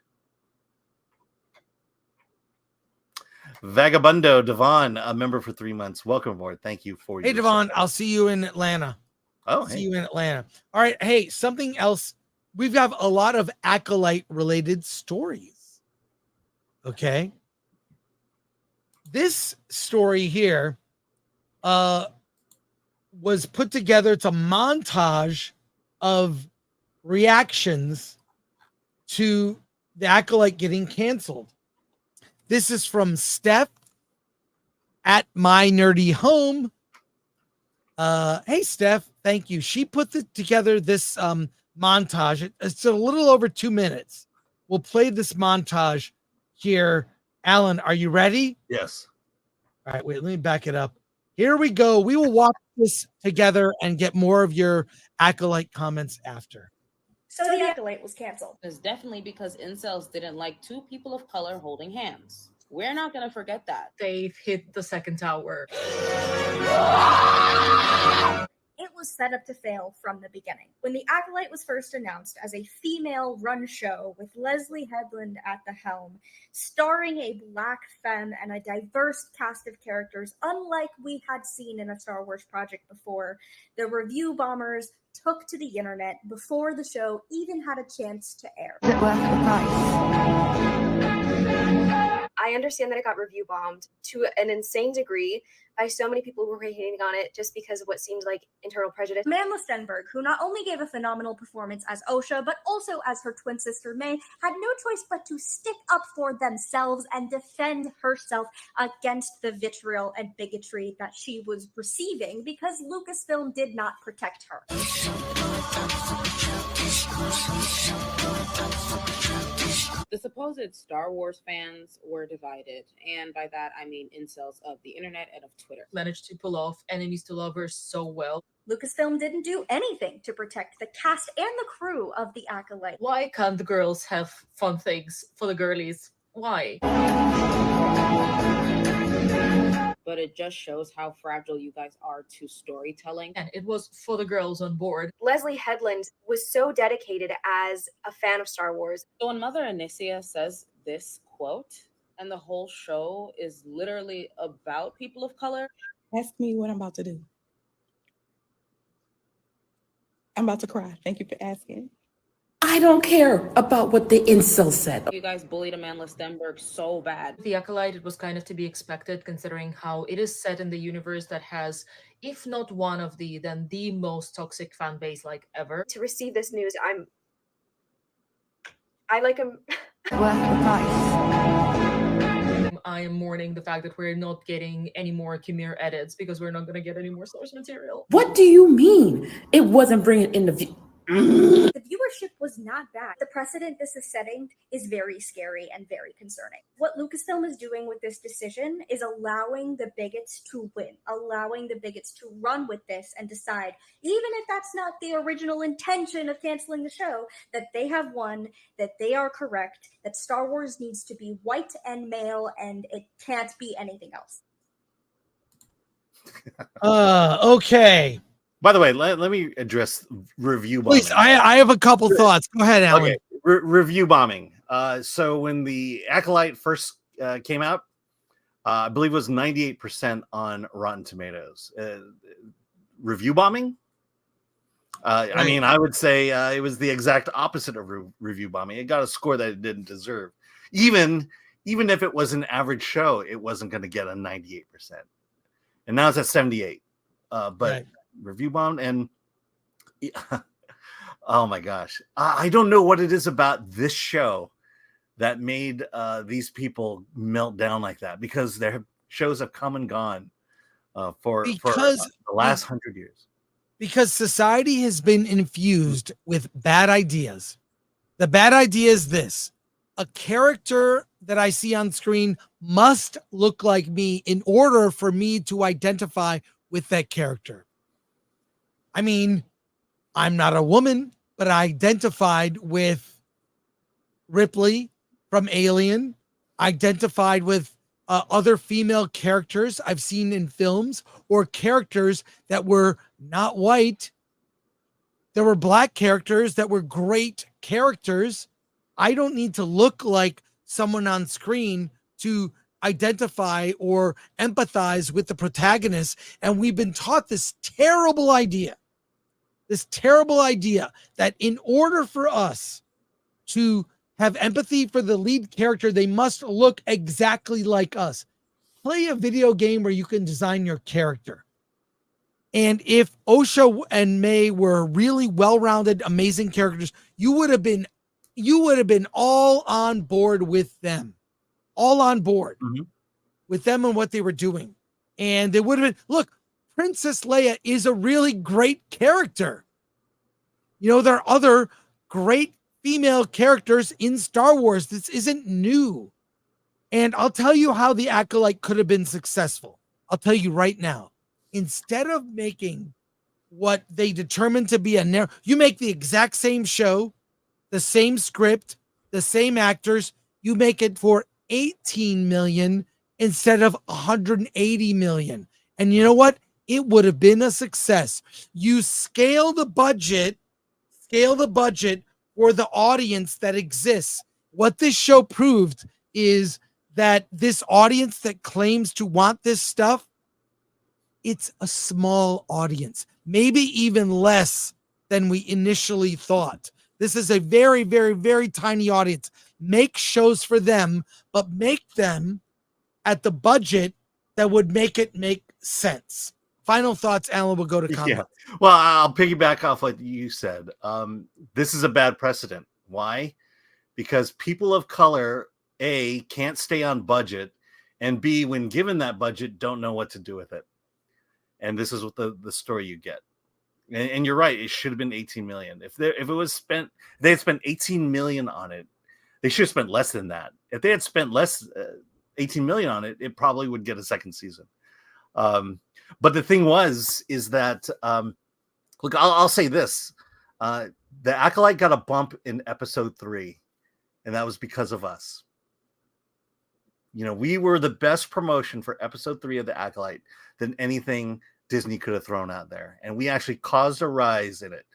Vagabundo, Devon, a member for 3 months. Welcome aboard. Thank you for Hey, Devon, I'll see you in Atlanta. Oh, see you in Atlanta. All right. Hey, something else. We've got a lot of Acolyte related stories. Okay. This story here was put together. It's a montage of reactions to the Acolyte getting canceled. This is from Steph at My Nerdy Home. Hey, Steph, thank you. She put together this montage. It's a little over 2 minutes. We'll play this montage here. Alan, are you ready? Yes. All right, wait, let me back it up. Here we go. We will watch this together and get more of your Acolyte comments after. So the Acolyte was canceled. It's definitely because incels didn't like two people of color holding hands. We're not going to forget that. They've hit the second tower. It was set up to fail from the beginning. When the Acolyte was first announced as a female-run show with Leslie Headland at the helm, starring a black femme and a diverse cast of characters, unlike we had seen in a Star Wars project before, the review bombers took to the internet before the show even had a chance to air. Is it worth the price? I understand that it got review bombed to an insane degree by so many people who were hating on it just because of what seemed like internal prejudice. Amanda Stenberg, who not only gave a phenomenal performance as Osha, but also as her twin sister May, had no choice but to stick up for themselves and defend herself against the vitriol and bigotry that she was receiving because Lucasfilm did not protect her. The supposed Star Wars fans were divided, and by that I mean incels of the internet and of Twitter. Managed to pull off enemies to lovers so well. Lucasfilm didn't do anything to protect the cast and the crew of the Acolyte. Why can't the girls have fun things for the girlies? Why? But it just shows how fragile you guys are to storytelling. And it was for the girls on board. Leslie Headland was so dedicated as a fan of Star Wars. So when Mother Anicia says this quote, and the whole show is literally about people of color. Ask me what I'm about to do. I'm about to cry. Thank you for asking. I don't care about what the incel said. You guys bullied Amanda Stenberg so bad. The Acolyte, it was kind of to be expected considering how it is set in the universe that has, if not one of the, then the most toxic fan base like ever. To receive this news, I like him. Worth the price. I am mourning the fact that we're not getting any more Khmer edits because we're not going to get any more source material. What do you mean? It wasn't bringing in the view. The viewership was not bad. The precedent this is setting is very scary and very concerning. What Lucasfilm is doing with this decision is allowing the bigots to win, allowing the bigots to run with this and decide, even if that's not the original intention of canceling the show, that they have won, that they are correct, that Star Wars needs to be white and male, and it can't be anything else. Okay. By the way, let me address review bombing. Please, I have a couple thoughts. Go ahead, Alan. Okay, review bombing. So when the Acolyte first came out, I believe it was 98% on Rotten Tomatoes. Review bombing? Right. I mean, I would say it was the exact opposite of review bombing. It got a score that it didn't deserve. Even if it was an average show, it wasn't going to get a 98%. And now it's at 78. but review bombed. And oh my gosh, I don't know what it is about this show that made these people melt down like that, because their shows have come and gone for the last 100 years. Because society has been infused with bad ideas. The bad idea is this: a character that I see on screen must look like me in order for me to identify with that character. I mean, I'm not a woman, but I identified with Ripley from Alien, identified with other female characters I've seen in films, or characters that were not white. There were black characters that were great characters. I don't need to look like someone on screen to identify or empathize with the protagonist. And we've been taught this terrible idea that in order for us to have empathy for the lead character, they must look exactly like us. Play a video game where you can design your character. And if Osha and May were really well-rounded, amazing characters, you would have been all on board with them. All on board with them and what they were doing. And they would have been, look, Princess Leia is a really great character. You know, there are other great female characters in Star Wars. This isn't new. And I'll tell you how the Acolyte could have been successful. I'll tell you right now. Instead of making what they determined to be a narrow, you make the exact same show, the same script, the same actors. You make it for 18 million instead of 180 million. And you know what? It would have been a success. You scale the budget for the audience that exists. What this show proved is that this audience that claims to want this stuff, it's a small audience, maybe even less than we initially thought. This is a very, very, very tiny audience. Make shows for them, but make them at the budget that would make it make sense. Final thoughts, Alan, will go to comment. Yeah. Well, I'll piggyback off what you said. This is a bad precedent. Why? Because people of color, A, can't stay on budget, and B, when given that budget, don't know what to do with it. And this is what the story you get. And you're right, it should have been 18 million. If they had spent 18 million on it, they should have spent less than that. If they had spent 18 million on it, it probably would get a second season. But the thing is that look, I'll say this. The Acolyte got a bump in episode 3, and that was because of us. You know, we were the best promotion for episode 3 of the Acolyte than anything Disney could have thrown out there. And we actually caused a rise in it.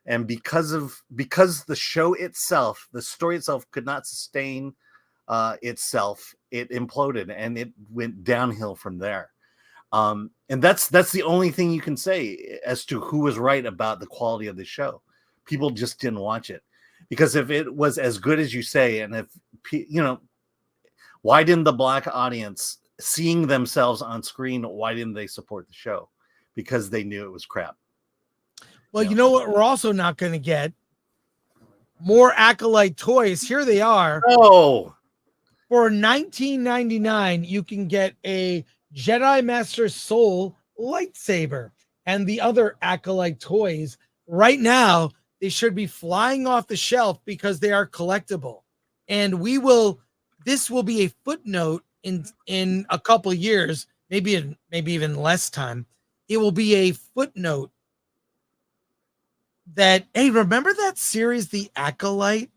And because the show itself, the story itself could not sustain itself, it imploded and it went downhill from there. And that's the only thing you can say as to who was right about the quality of the show. People just didn't watch it. Because if it was as good as you say, and if, you know, why didn't the black audience, seeing themselves on screen, why didn't they support the show? Because they knew it was crap. Well, you know what? We're also not going to get more Acolyte toys. Here they are. Oh, for $19.99, you can get a Jedi Master Soul lightsaber and the other Acolyte toys. Right now, they should be flying off the shelf because they are collectible. And this will be a footnote in a couple years, maybe even less time. It will be a footnote that, hey, remember that series, The Acolyte?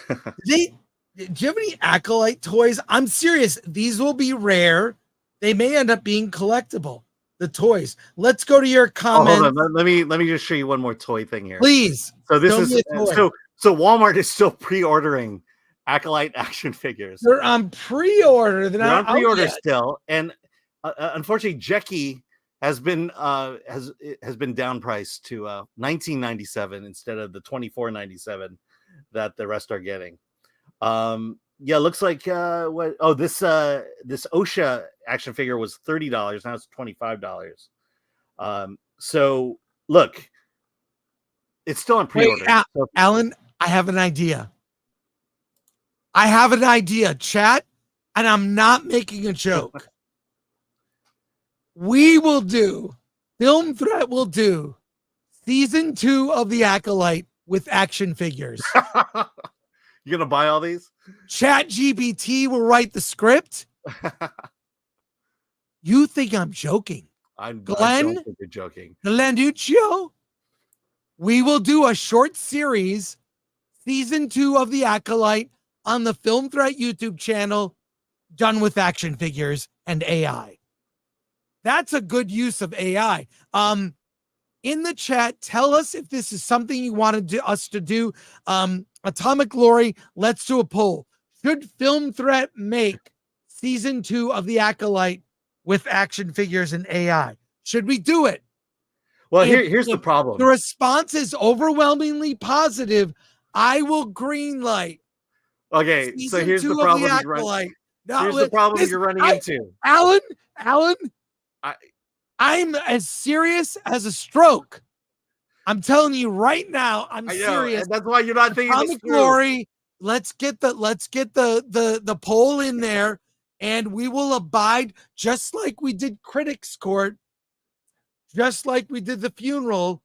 Do you have any Acolyte toys? I'm serious. These will be rare. They may end up being collectible. The toys. Let's go to your comment. Hold on. Let me just show you one more toy thing here. Please. So this is so Walmart is still pre-ordering Acolyte action figures. They're on pre-order. They're on pre-order still, and unfortunately, Jackie has been down priced to $19.97 instead of the $24.97 that the rest are getting. Yeah, looks like this OSHA action figure was $30. Now it's $25. So look, it's still on pre-order. Wait, Alan, I have an idea. I have an idea, chat, and I'm not making a joke. We will do, Film Threat will do season 2 of The Acolyte with action figures. You gonna buy all these? Chat GPT will write the script. You think I'm joking? I don't think you're joking. Glenduccio, we will do a short series, season 2 of The Acolyte on the Film Threat YouTube channel, done with action figures and AI. That's a good use of AI. In the chat, tell us if this is something you wanted us to do. Atomic Glory, let's do a poll. Should Film Threat make season 2 of The Acolyte with action figures and AI? Should we do it? Well, here's the problem. The response is overwhelmingly positive. I will greenlight. Okay, so here's the problem. Here's the problem you're running into. Alan, I'm as serious as a stroke. I'm telling you right now, I'm serious. And that's why you're not thinking Atomic Glory. Let's get the poll in there, and we will abide just like we did Critics Court, just like we did the funeral.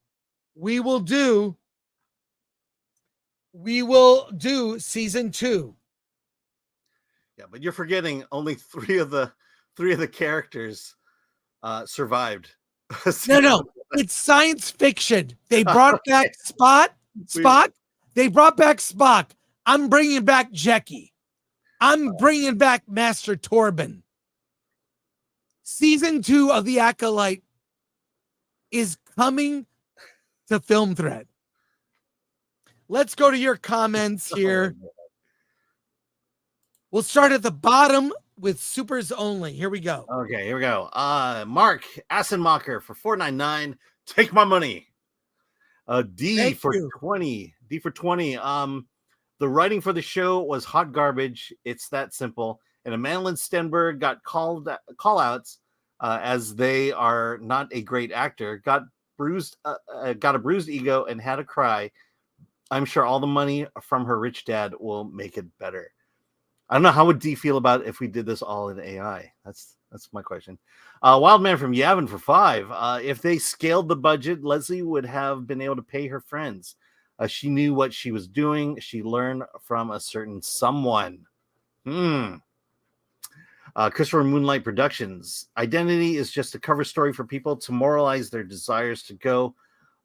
We will do season 2. Yeah, but you're forgetting only three of the characters survived. No, it's science fiction. They brought back Spock. They brought back Spock. I'm bringing back Jackie. I'm bringing back Master Torben. Season 2 of The Acolyte is coming to Film Threat. Let's go to your comments here. We'll start at the bottom with supers only. Here we go. Okay, here we go. Mark Assenmacher for $4.99. Take my money. D for 20. The writing for the show was hot garbage. It's that simple. And Madeline Stenberg got call outs as they are not a great actor. Got a bruised ego and had a cry. I'm sure all the money from her rich dad will make it better. I don't know, how would D feel about it if we did this all in AI? That's my question. Wildman from Yavin for $5. If they scaled the budget, Leslie would have been able to pay her friends. She knew what she was doing. She learned from a certain someone. Christopher Moonlight Productions. Identity is just a cover story for people to moralize their desires to go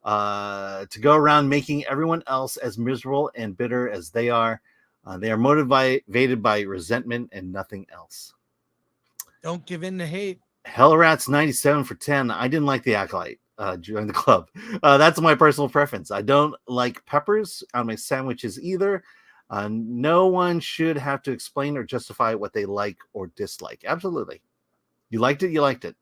around making everyone else as miserable and bitter as they are. They are motivated by resentment and nothing else. Don't give in to hate. Hellrats 97 for 10. I didn't like The Acolyte. Join the club. That's my personal preference. I don't like peppers on my sandwiches either. No one should have to explain or justify what they like or dislike. Absolutely. You liked it? You liked it.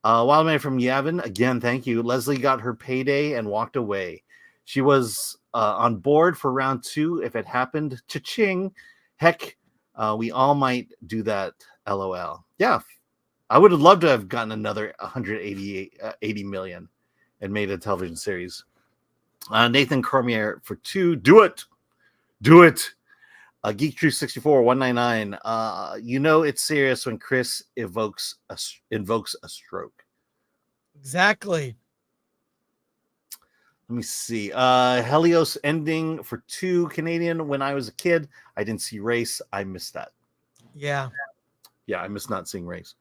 Wildman from Yavin, again, thank you. Leslie got her payday and walked away. She was on board for round 2 if it happened. Cha-ching. Heck, we all might do that. LOL. Yeah, I would have loved to have gotten another 80 million and made a television series. Nathan Cormier for 2. Do it. Geek Truth 64 $1.99. You know it's serious when Chris invokes a stroke. Exactly. Let me see. Helios ending for 2 Canadian. When I was a kid, I didn't see Race. I missed that. Yeah, I missed not seeing Race.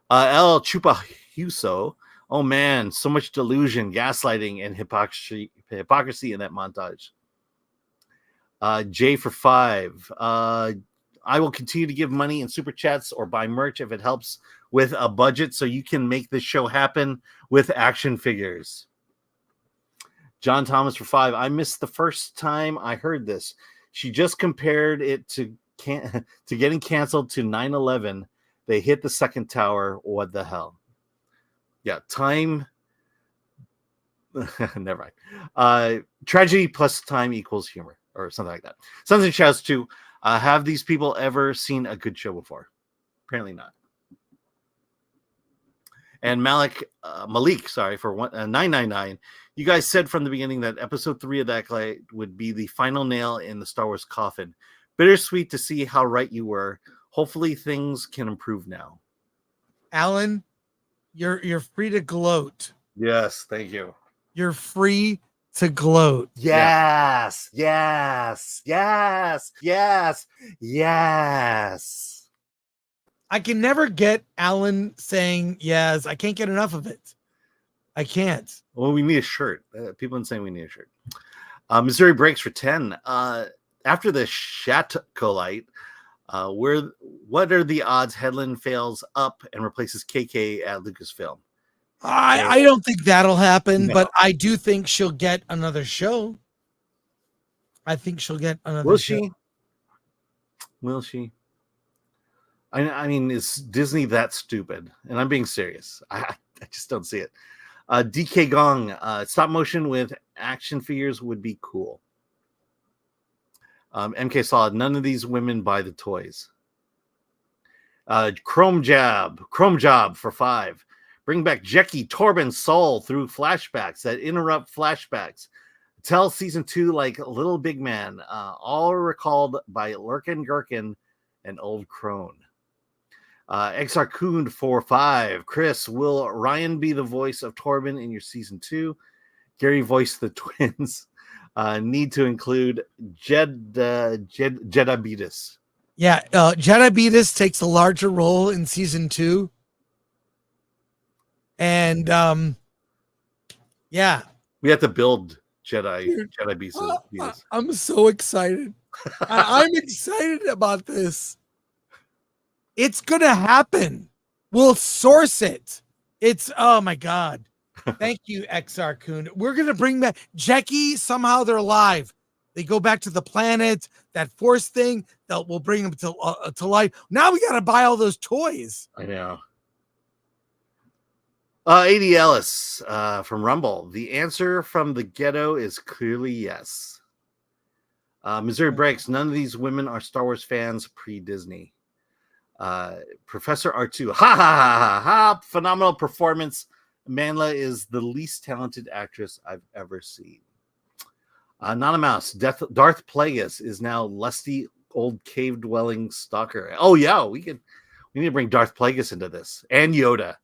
El Chupa Huso. Oh man, so much delusion, gaslighting, and hypocrisy in that montage. J for 5. I will continue to give money in super chats or buy merch if it helps with a budget so you can make this show happen with action figures. John Thomas for 5. I missed the first time I heard this. She just compared it to getting canceled to 9/11. They hit the second tower. What the hell? Yeah, time. Never mind. Tragedy plus time equals humor, or something like that. Sons and Shouts too. Have these people ever seen a good show before? Apparently not. And Malik, for 999. You guys said from the beginning that episode 3 of that Acolyte would be the final nail in the Star Wars coffin. Bittersweet to see how right you were. Hopefully things can improve now. Alan, you're free to gloat. Yes, thank you. You're free to gloat. Yes, yes, yes, yes, yes. I can never get Alan saying yes. I can't get enough of it. I can't. Well, we need a shirt. People have been saying we need a shirt. Missouri breaks for 10. After the Acolyte, what are the odds Hedlund fails up and replaces KK at Lucasfilm? I don't think that'll happen, but I do think she'll get another show. I think she'll get another Will show. she? Will she? I mean, is Disney that stupid? And I'm being serious. I just don't see it. DK Gong, stop motion with action figures would be cool. MK Solid, none of these women buy the toys. Chrome Job for 5. Bring back Jecki, Torben, Soul through flashbacks that interrupt flashbacks. Tell season 2 like Little Big Man, all recalled by Lurkin Gherkin and Old Crone. XR Coon 4-5. Chris, will Ryan be the voice of Torben in your season 2? Gary voiced the twins. Need to include Jedi. Yeah, Jedi takes a larger role in season 2. And yeah. We have to build Jedi Beasts. I'm so excited. I'm excited about this. It's gonna happen. We'll source it. It's oh my god. Thank you, XR Coon. We're gonna bring back Jecki. Somehow they're alive. They go back to the planet. That force thing. We'll bring them to life. Now we gotta buy all those toys. I know. 80 Ellis from Rumble. The answer from the ghetto is clearly yes. Missouri breaks. None of these women are Star Wars fans pre-Disney. Professor R2. Ha ha ha ha ha. Phenomenal performance. Manla is the least talented actress I've ever seen. Not a mouse. Darth Plagueis is now lusty old cave dwelling stalker. Oh yeah, we need to bring Darth Plagueis into this and Yoda.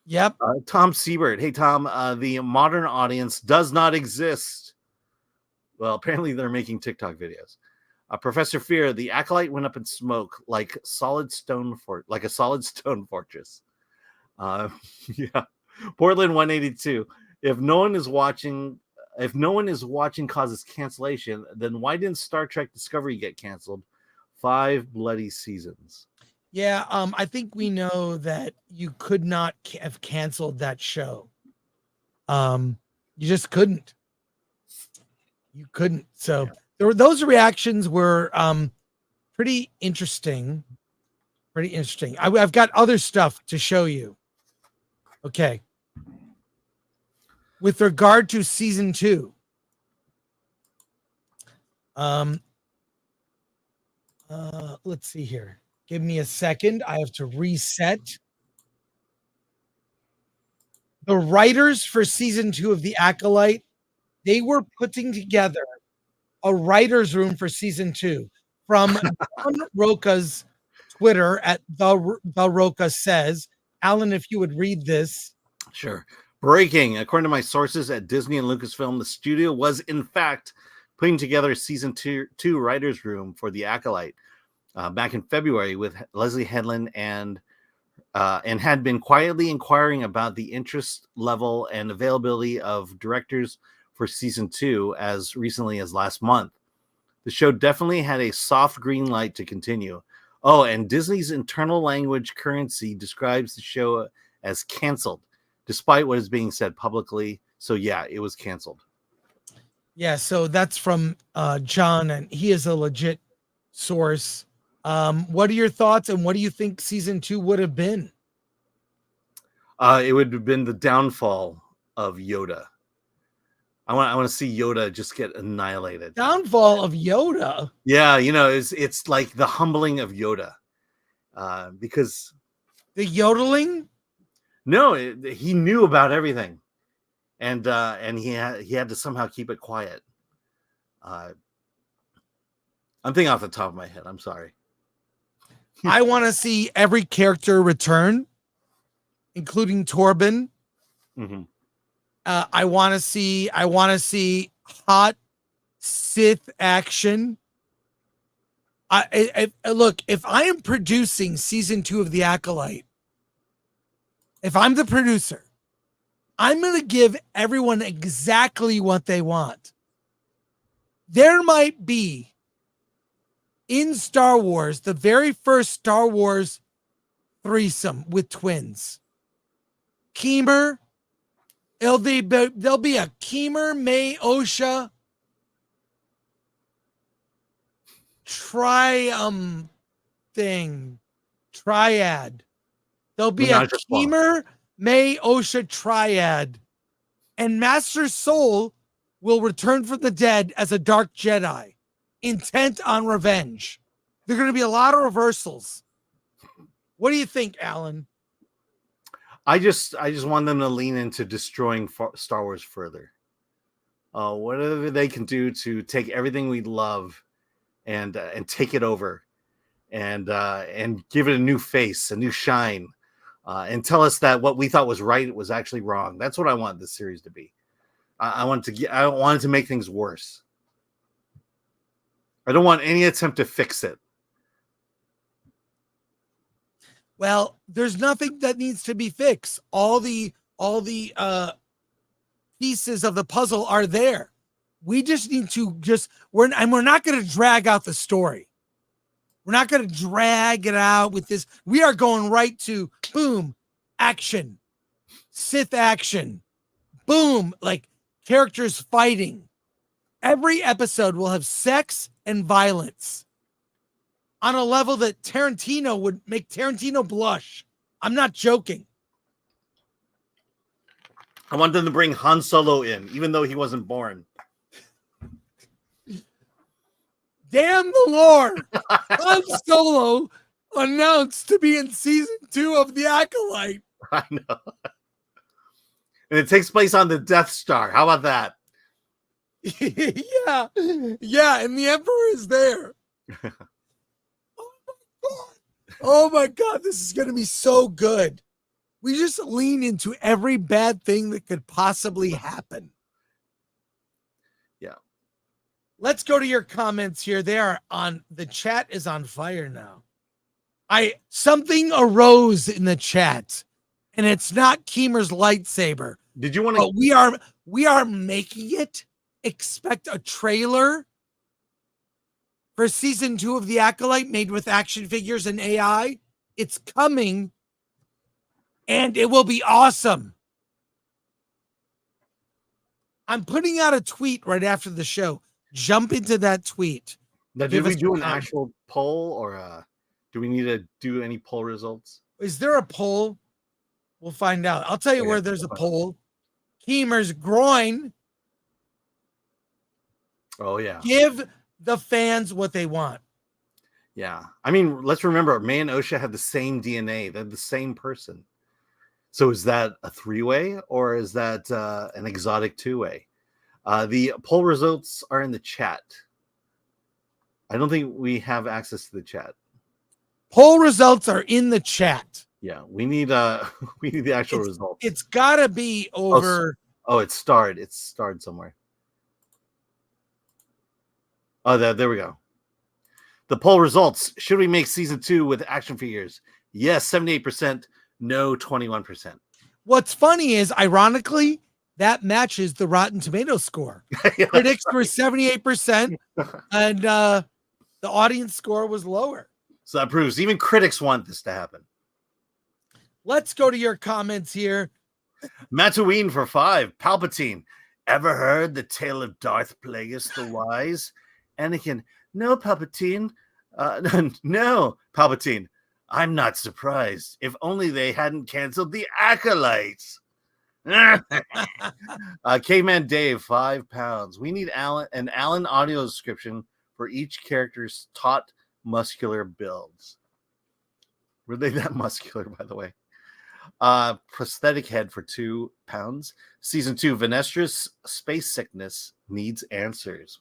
Yep. Tom Siebert. Hey Tom, the modern audience does not exist. Well, apparently they're making TikTok videos. Professor Fear, the Acolyte went up in smoke like a solid stone fortress. Yeah. Portland 182. If no one is watching causes cancellation, then why didn't Star Trek Discovery get canceled? 5 bloody seasons. Yeah, I think we know that you could not have canceled that show. You just couldn't. You couldn't. So those reactions were pretty interesting. Pretty interesting. I've got other stuff to show you. Okay. With regard to season 2, let's see here. Give me a second. I have to reset. The writers for season 2 of The Acolyte, they were putting together a writer's room for season 2 from Don Roca's Twitter at the Roca says. Alan, if you would read this. Sure. Breaking. According to my sources at Disney and Lucasfilm, the studio was in fact putting together season 2 writer's room for The Acolyte back in February with Leslie Hedlund and had been quietly inquiring about the interest level and availability of directors for season 2 as recently as last month. The show definitely had a soft green light to continue. Oh, and Disney's internal language currency describes the show as canceled, despite what is being said publicly. So yeah, it was canceled. Yeah, so that's from John, and he is a legit source. What are your thoughts, and what do you think season 2 would have been? It would have been the downfall of Yoda. I want to see Yoda just get annihilated. Downfall of Yoda? Yeah, it's like the humbling of Yoda. Because the yodeling? No, he knew about everything, and he had to somehow keep it quiet. I'm thinking off the top of my head. I'm sorry. I want to see every character return, including Torben. Mm-hmm. I want to see hot Sith action. Look, if I am producing season 2 of The Acolyte, if I'm the producer, I'm going to give everyone exactly what they want. There might be in Star Wars, the very first Star Wars threesome with twins. Keemer, there'll be a Keemer, May, Osha triad. There'll be a Keemer, May, Osha triad, and Master Soul will return from the dead as a dark Jedi, intent on revenge. There are going to be a lot of reversals. What do you think, Alan? I just want them to lean into destroying Star Wars further. Whatever they can do to take everything we love and take it over, and give it a new face, a new shine, and tell us that what we thought was right was actually wrong. That's what I want this series to be. I wanted to make things worse. I don't want any attempt to fix it. Well, there's nothing that needs to be fixed. All the pieces of the puzzle are there. We just need to we're not going to drag out the story. We're not going to drag it out with this. We are going right to boom, action, Sith action, boom, like characters fighting. Every episode will have sex and violence on a level that Tarantino would make Tarantino blush. I'm not joking. I want them to bring Han Solo in, even though he wasn't born. Damn the Lord! Han Solo announced to be in season 2 of The Acolyte. I know. And it takes place on the Death Star. How about that? Yeah, and the Emperor is there. Oh my God, this is going to be so good. We just lean into every bad thing that could possibly happen. Yeah. Let's go to your comments here. The chat is on fire now. Something arose in the chat, and it's not Keemer's lightsaber. Did you want to? But we are making it. Expect a trailer for season 2 of The Acolyte made with action figures and AI. It's coming, and it will be awesome. I'm putting out a tweet right after the show. Jump into that tweet. Now, did we do an actual poll, or do we need to do any poll results? Is there a poll? We'll find out. I'll tell you where there's a poll. Keemer's groin. Oh, yeah. Give the fans what they want. Yeah. I mean, let's remember, May and Osha have the same DNA. They're the same person. So is that a 3-way, or is that an exotic 2-way? The poll results are in the chat. I don't think we have access to the chat. Poll results are in the chat. Yeah, we need the actual results. It's gotta be over. Oh, it's starred. It's starred somewhere. Oh, there we go. The poll results. Should we make season 2 with action figures? Yes, 78%. No, 21%. What's funny is, ironically, that matches the Rotten Tomatoes score. Yeah, critics were 78%, and the audience score was lower. So that proves even critics want this to happen. Let's go to your comments here. Mataween for 5. Palpatine. Ever heard the tale of Darth Plagueis the Wise? Anakin. No, Palpatine. No, Palpatine. I'm not surprised. If only they hadn't canceled the Acolytes. K-Man Dave, £5. We need an Alan audio description for each character's taut muscular builds. Were they that muscular, by the way? Prosthetic head for £2. Season 2, Venestra's space sickness needs answers.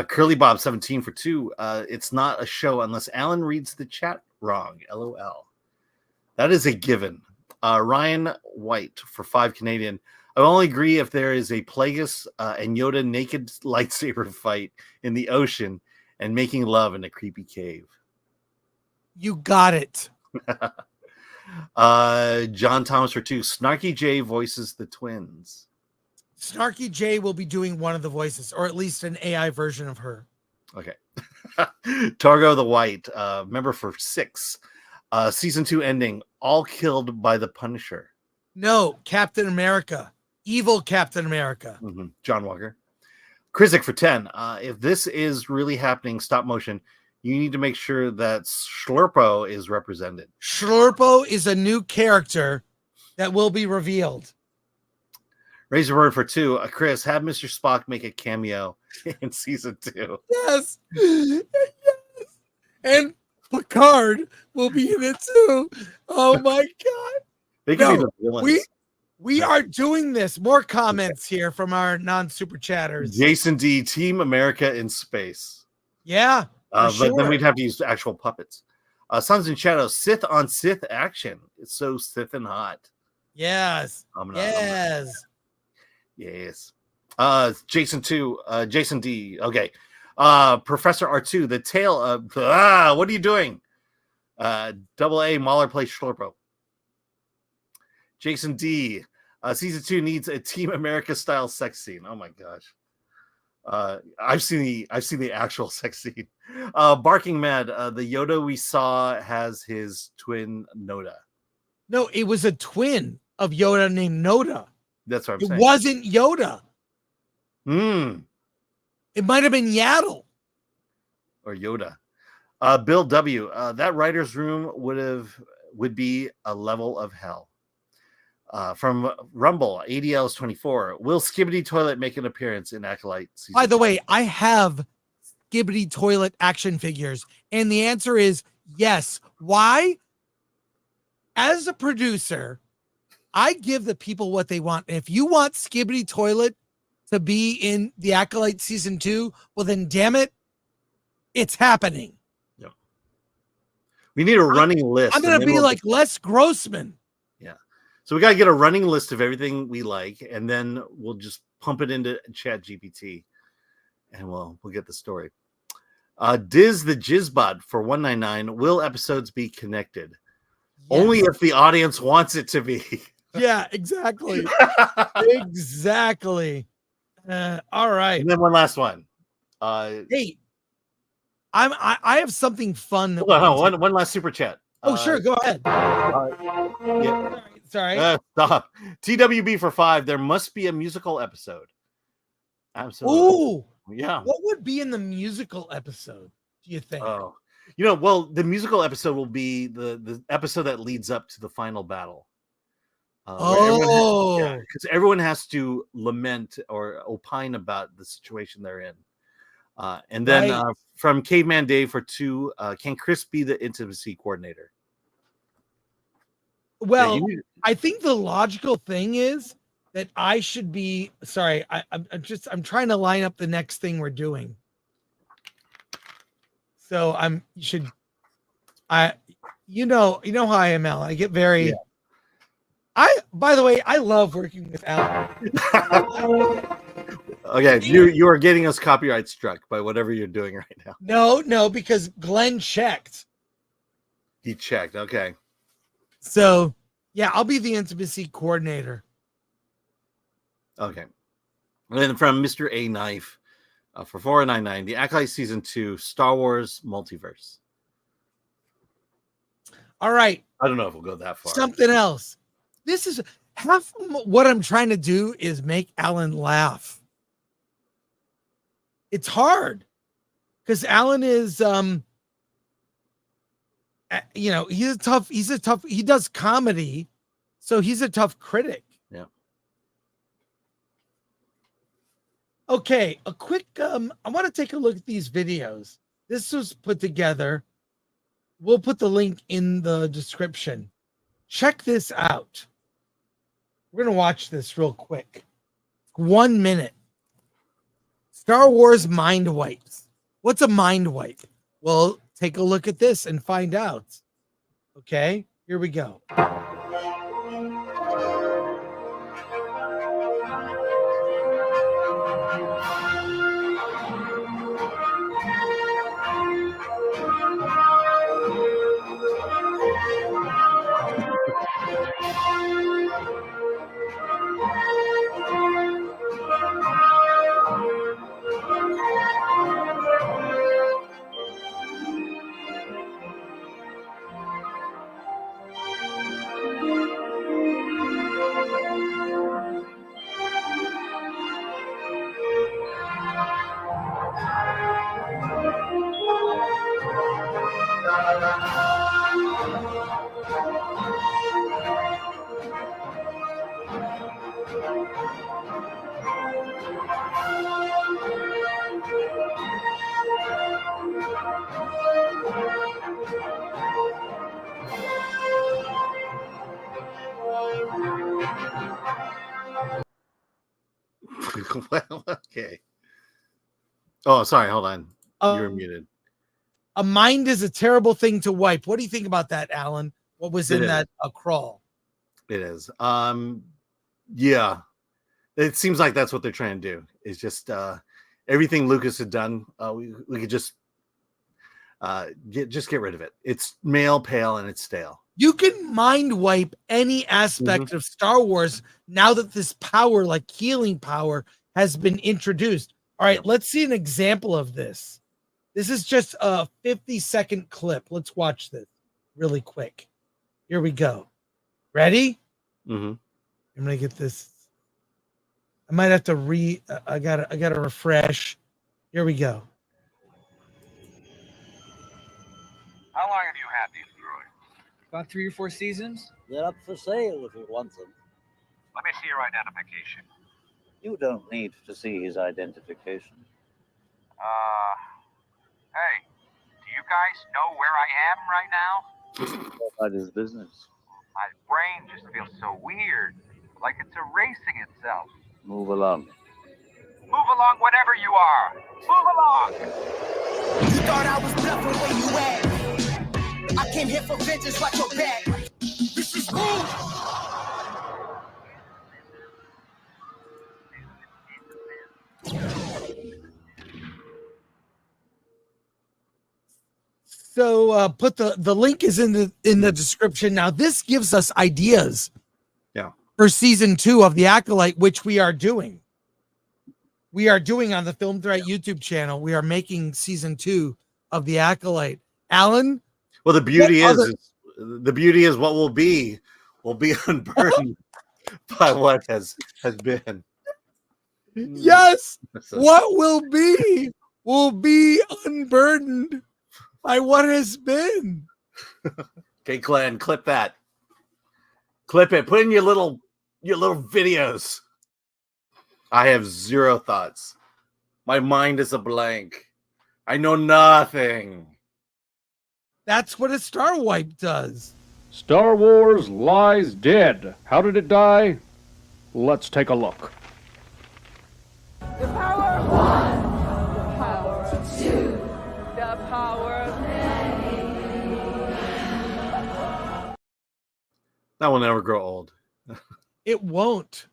Curly Bob 17 for 2. It's not a show unless Alan reads the chat wrong. LOL. That is a given. Ryan White for 5 Canadian. I will only agree if there is a Plagueis and Yoda naked lightsaber fight in the ocean and making love in a creepy cave. You got it. John Thomas for 2. Snarky J voices the twins. Snarky J will be doing one of the voices, or at least an AI version of her. Okay. Targo the White, member for 6. Season 2 ending, all killed by the Punisher. No, Captain America. Evil Captain America. John Walker. Krizik for 10. If this is really happening, stop motion, you need to make sure that Schlurpo is represented. Schlurpo is a new character that will be revealed. Razorword for 2. Chris, have Mr. Spock make a cameo in season 2. Yes. Yes. And Picard will be in it too. Oh my God. They can be the villains. We are doing this. More comments here from our non-super chatters. Jason D, Team America in space. Yeah. But then we'd have to use actual puppets. Sons and Shadows, Sith on Sith action. It's so Sith and hot. Yes. Yes. Jason D. Okay. Professor R2, the tale of what are you doing? Double A Mahler plays Schlurpo. Jason D. Season 2 needs a Team America style sex scene. Oh my gosh. I've seen the actual sex scene. Barking Mad, the Yoda we saw has his twin Noda. No, it was a twin of Yoda named Noda. That's what I'm saying. It wasn't Yoda. It might have been Yaddle. Or Yoda. Bill W. That writer's room would be a level of hell. From Rumble, ADL's 24. Will Skibbity Toilet make an appearance in Acolyte season? By the way, I have Skibbity Toilet action figures, and the answer is yes. Why? As a producer, I give the people what they want. And if you want Skibbity Toilet to be in the Acolyte season 2, well then damn it, it's happening. Yep. We need a running list. I'm gonna be like Les Grossman. Yeah. So we gotta get a running list of everything we like, and then we'll just pump it into Chat GPT, and we'll get the story. Diz the Jizzbot for $1.99. Will episodes be connected? Yes. Only if the audience wants it to be. Yeah, exactly. Exactly. All right. And then one last one. Hey, I have something fun. Hold on, one last super chat. Oh, sure, go ahead. Yeah. Sorry. Stop. TWB for 5. There must be a musical episode. Absolutely. Ooh. Yeah. What would be in the musical episode, do you think? Oh, well, the musical episode will be the episode that leads up to the final battle. Because everyone has to lament or opine about the situation they're in. And then from Caveman Dave for 2, can Chris be the intimacy coordinator? Well, I think the logical thing is that I should be. Sorry, I'm trying to line up the next thing we're doing. So you know how I am, Alan. I get very. Yeah. By the way, I love working with Alan. Okay, you are getting us copyright struck by whatever you're doing right now. No, because Glenn checked. He checked. Okay. So, yeah, I'll be the intimacy coordinator. Okay. And then from Mr. A Knife for $4.99, the Acolyte season 2, Star Wars Multiverse. All right. I don't know if we'll go that far. Something else. This is half what I'm trying to do is make Alan laugh. It's hard because Alan is, he does comedy. So he's a tough critic. Yeah. Okay. A quick, I want to take a look at these videos. This was put together. We'll put the link in the description. Check this out. We're going to watch this real quick. 1 minute. Star Wars mind wipes. What's a mind wipe? Well, take a look at this and find out. Okay, here we go. Well, okay. Oh, sorry. Hold on. You're muted. A mind is a terrible thing to wipe. What do you think about that, Alan? What was in It that crawl? It is. Yeah. It seems like that's what they're trying to do. It's just everything Lucas had done. We could just get rid of it. It's male, pale, and it's stale. You can mind wipe any aspect of Star Wars now that this power, like healing power, has been introduced. All right, let's see an example of this. This is just a 50-second clip. Let's watch this really quick. Here we go. Ready? Mm-hmm. I'm gonna get this. I might have to I gotta refresh. Here we go. How long have you had these droids? About 3 or 4 seasons. They're up for sale if you want them. Let me see your identification. You don't need to see his identification. Hey, do you guys know where I am right now? That is business. My brain just feels so weird, like it's erasing itself. Move along. Move along, whatever you are. Move along. You thought I was bluffing where you at? I came here for vengeance, watch your back. This is me. So put the link is in the description. Now this gives us ideas for season 2 of the Acolyte, which we are doing. We are doing on the Film Threat YouTube channel. We are making season 2 of the Acolyte. Alan? Well, the beauty is what will be unburdened by what has been. Yes. What will be unburdened by what has been. Okay, Glenn, clip that. Clip it. Put in your little videos. I have zero thoughts. My mind is a blank. I know nothing. That's what a Star Wipe does. Star Wars lies dead. How did it die? Let's take a look. The power of one. The power of two. The power of many. That will never grow old. It won't.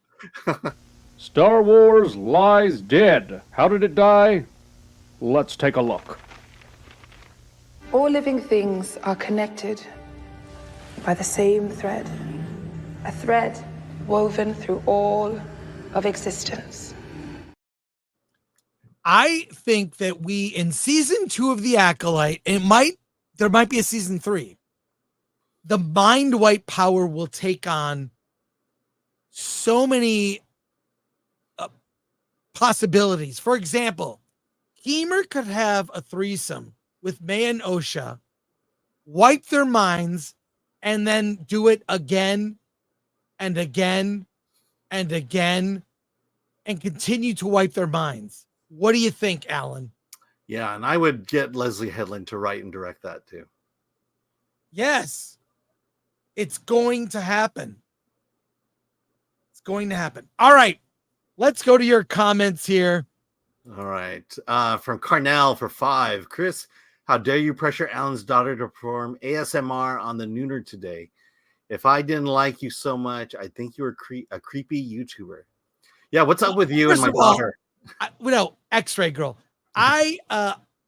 Star Wars lies dead. How did it die? Let's take a look. All living things are connected by the same thread. A thread woven through all of existence. I think that we, in season 2 of the Acolyte, there might be a season 3. The mind wipe power will take on so many possibilities. For example, Keemer could have a threesome with May and Osha, wipe their minds, and then do it again and again and again and continue to wipe their minds. What do you think, Alan? Yeah, and I would get Leslie Headland to write and direct that too. Yes. It's going to happen. It's going to happen. All right. Let's go to your comments here. All right. From Carnell for 5. Chris, how dare you pressure Alan's daughter to perform ASMR on the Nooner today? If I didn't like you so much, I think you were a creepy YouTuber. Yeah, what's up with you and my daughter? X-Ray Girl. I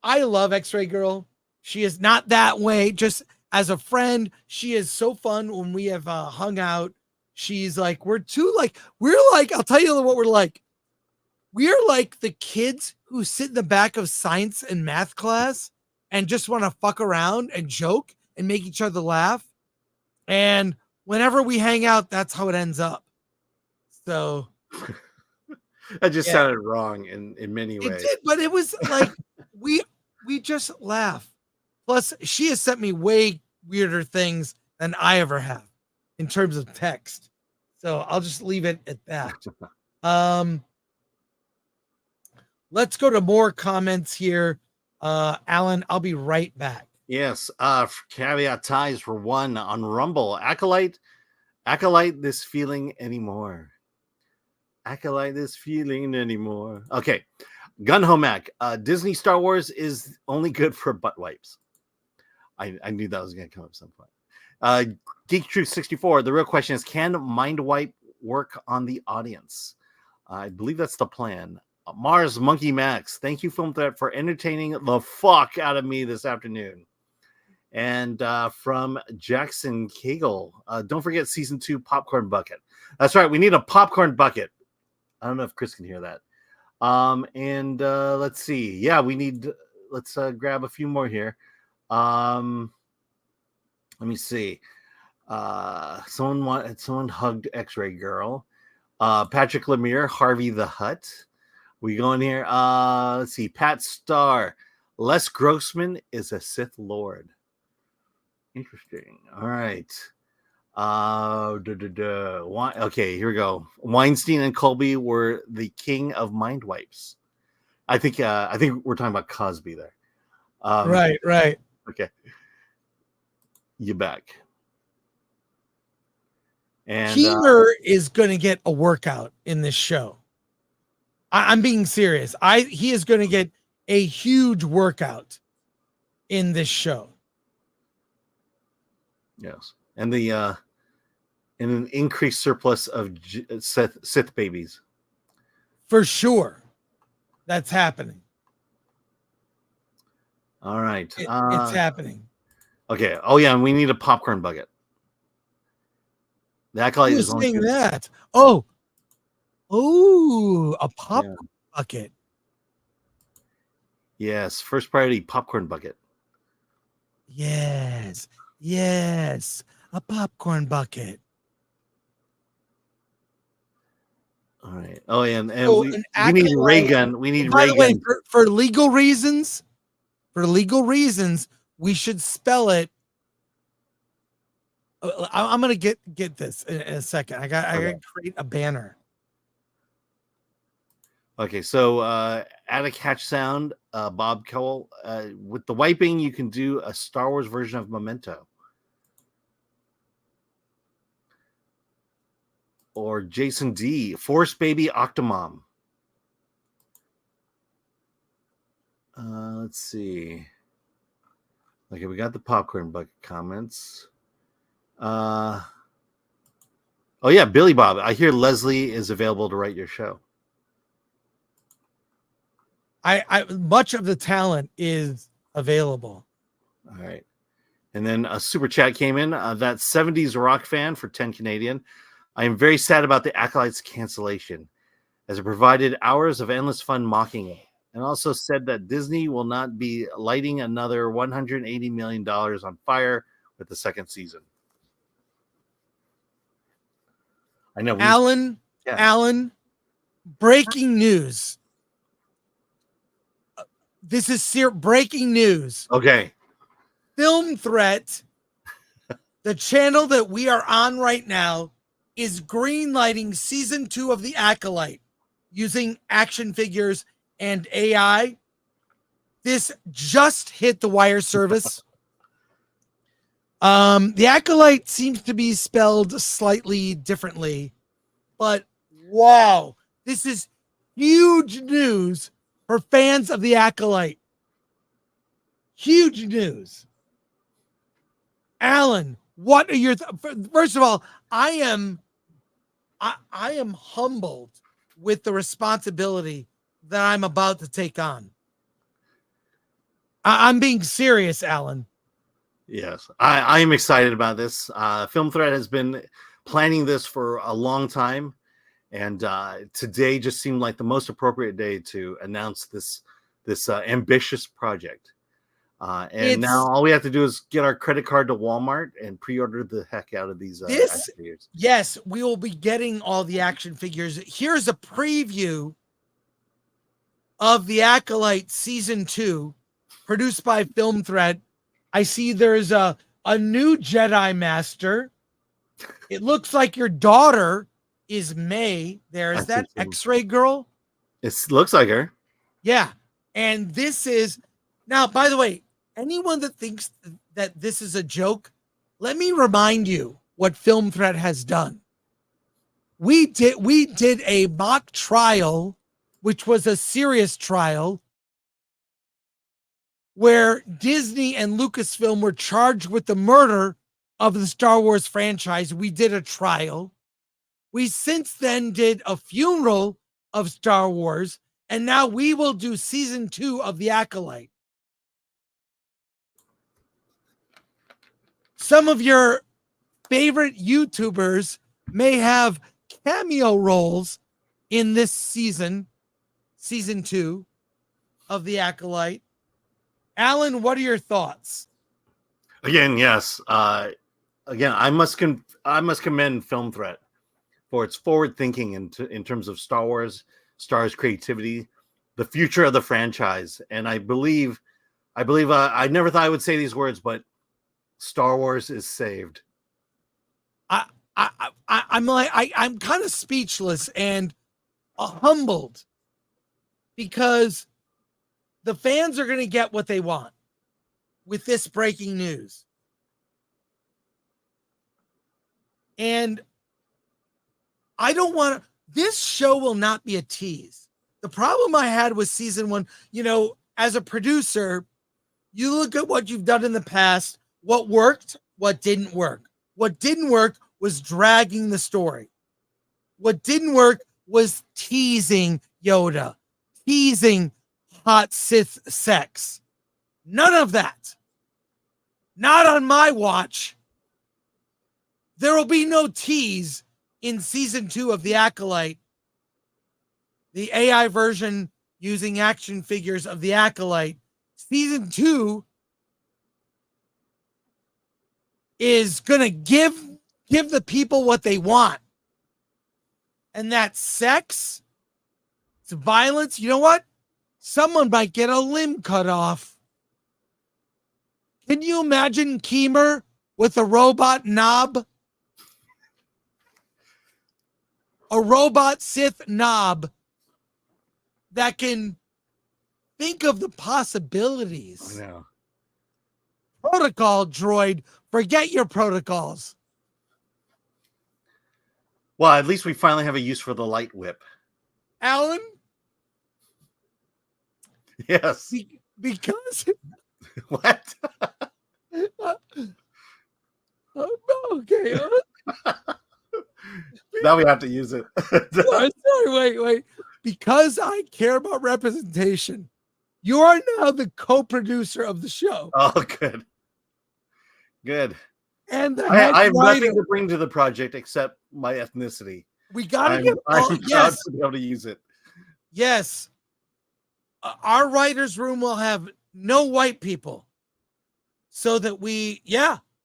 love X-Ray Girl. She is not that way. Just as a friend, she is so fun when we have hung out. She's like, we're like, I'll tell you what we're like. We're like the kids who sit in the back of science and math class and just want to fuck around and joke and make each other laugh. And whenever we hang out, that's how it ends up. So that just sounded wrong in many ways. It did, but it was like we just laugh. Plus, she has sent me way weirder things than I ever have in terms of text. So I'll just leave it at that. Let's go to more comments here. Alan, I'll be right back. Yes. Caveat ties for 1 on Rumble. Acolyte this feeling anymore. Acolyte this feeling anymore. Okay. Gunho Mac. Disney Star Wars is only good for butt wipes. I knew that was going to come up at some point. Geek Truth 64. The real question is, can mind wipe work on the audience? I believe that's the plan. Mars Monkey Max. Thank you, Film Threat, for entertaining the fuck out of me this afternoon. And from Jackson Kegel, don't forget season 2 popcorn bucket. That's right. We need a popcorn bucket. I don't know if Chris can hear that. And let's see. Yeah, let's grab a few more here. Let me see. Someone hugged X-Ray Girl. Patrick Lemire, Harvey the Hutt. We go in here. Let's see. Pat Starr. Les Grossman is a Sith Lord. Interesting. All right. Okay, here we go. Weinstein and Colby were the king of mind wipes. I think we're talking about Cosby there. Right. Okay. You back. And Keemer is going to get a workout in this show. I'm being serious. He is going to get a huge workout in this show. Yes, and an increased surplus of Sith babies. For sure, that's happening. All right, it's happening. Okay. Oh yeah, and we need a popcorn bucket. The Acolyte Who's is only saying good. that? Oh, a popcorn bucket. Yes, first priority popcorn bucket. Yes, a popcorn bucket. All right. Oh, and So we need ray gun. We need by ray the way, gun. for legal reasons, we should spell it. I'm gonna get this in a second. I gotta create a banner. Okay, so Attic Hatch Sound, Bob Cole. With the wiping, you can do a Star Wars version of Memento. Or Jason D. Force Baby Octomom. Let's see. Okay, we got the popcorn bucket comments. Oh yeah, Billy Bob. I hear Leslie is available to write your show. I much of the talent is available. All right. And then a super chat came in. That 70s rock fan for 10 Canadian. I am very sad about the Acolyte's cancellation, as it provided hours of endless fun mocking it, and also said that Disney will not be lighting another $180 million on fire with the second season. I know. Alan, breaking news. This is breaking news. Okay. Film Threat, the channel that we are on right now, is greenlighting season 2 of The Acolyte using action figures and AI. This just hit the wire service. The Acolyte seems to be spelled slightly differently, but wow, this is huge news for fans of the Acolyte. Huge news. Alan, what are your first of all, I am humbled with the responsibility that I'm about to take on. I'm being serious, Alan. Yes, I am excited about this. Film Threat has been planning this for a long time, and today just seemed like the most appropriate day to announce this ambitious project. And now all we have to do is get our credit card to Walmart and pre-order the heck out of these action figures. Yes, we will be getting all the action figures. Here's a preview of the Acolyte Season 2, produced by Film Threat. I see there's a new Jedi Master. It looks like your daughter is May. There's that X-ray girl. It looks like her. Yeah. And this is now, by the way, anyone that thinks that this is a joke, let me remind you what Film Threat has done. We did a mock trial, which was a serious trial, where Disney and Lucasfilm were charged with the murder of the Star Wars franchise. We did a trial. We since then did a funeral of Star Wars, and now we will do season 2 of The Acolyte. Some of your favorite YouTubers may have cameo roles in this season 2 of The Acolyte. Alan, what are your thoughts? Again, yes. Again, I must commend Film Threat for its forward thinking in terms of Star Wars, Star's creativity, the future of the franchise, and I believe I never thought I would say these words, but Star Wars is saved. I'm kind of speechless and humbled because the fans are going to get what they want with this breaking news. And I don't want to, this show will not be a tease. The problem I had with season 1, as a producer, you look at what you've done in the past, what worked, what didn't work. What didn't work was dragging the story. What didn't work was teasing Yoda, teasing hot Sith sex. None of that. Not on my watch. There will be no tease in season 2 of The Acolyte. The AI version using action figures of The Acolyte. Season 2 is going to give the people what they want. And that's sex. It's violence. You know what? Someone might get a limb cut off. Can you imagine Keemer with a robot knob? A robot Sith knob that can think of the possibilities. I know. Protocol droid, forget your protocols. Well, at least we finally have a use for the light whip. Alan? Yes. Because what? Okay. Now we have to use it. Sorry, wait. Because I care about representation, you are now the co-producer of the show. Oh, good. Good. And I have nothing to bring to the project except my ethnicity. We got to get I'm proud to be able to use it. Yes. Our writer's room will have no white people. So that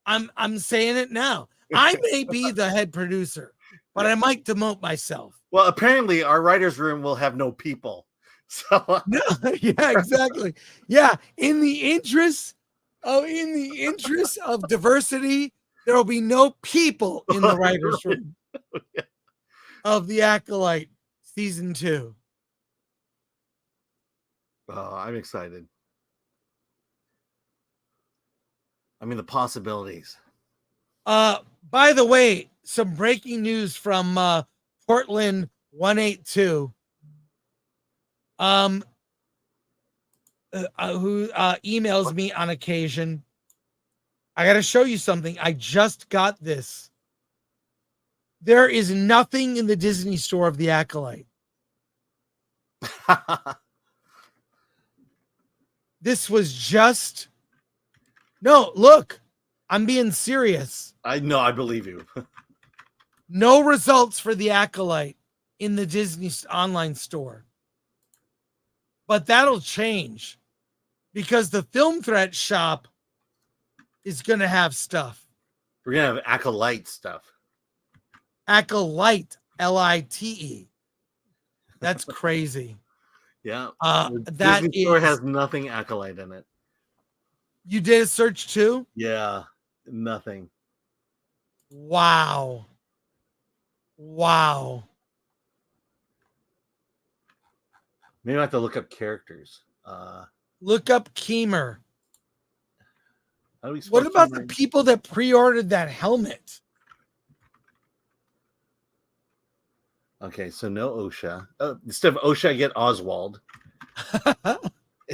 I'm saying it now. I may be the head producer, but I might demote myself. Well, apparently our writer's room will have no people. So no, yeah, exactly. Yeah, in the interest of diversity, there will be no people in the writer's room of The Acolyte season 2. Oh, I'm excited. I mean, the possibilities. By the way, some breaking news from Portland 182. Who emails me on occasion. I got to show you something. I just got this. There is nothing in the Disney store of the Acolyte. This was just. No, look, I'm being serious. I know, I believe you. No results for the Acolyte in the Disney online store. But that'll change because the Film Threat shop is going to have stuff. We're going to have Acolyte stuff. Acolyte, Lite. That's crazy. Yeah. That Disney store has nothing Acolyte in it. You did a search too? Yeah. Nothing. Wow. Maybe I have to look up characters. Look up Keemer. How do we What about the people that pre-ordered that helmet? Okay, so no OSHA. Instead of OSHA, I get Oswald.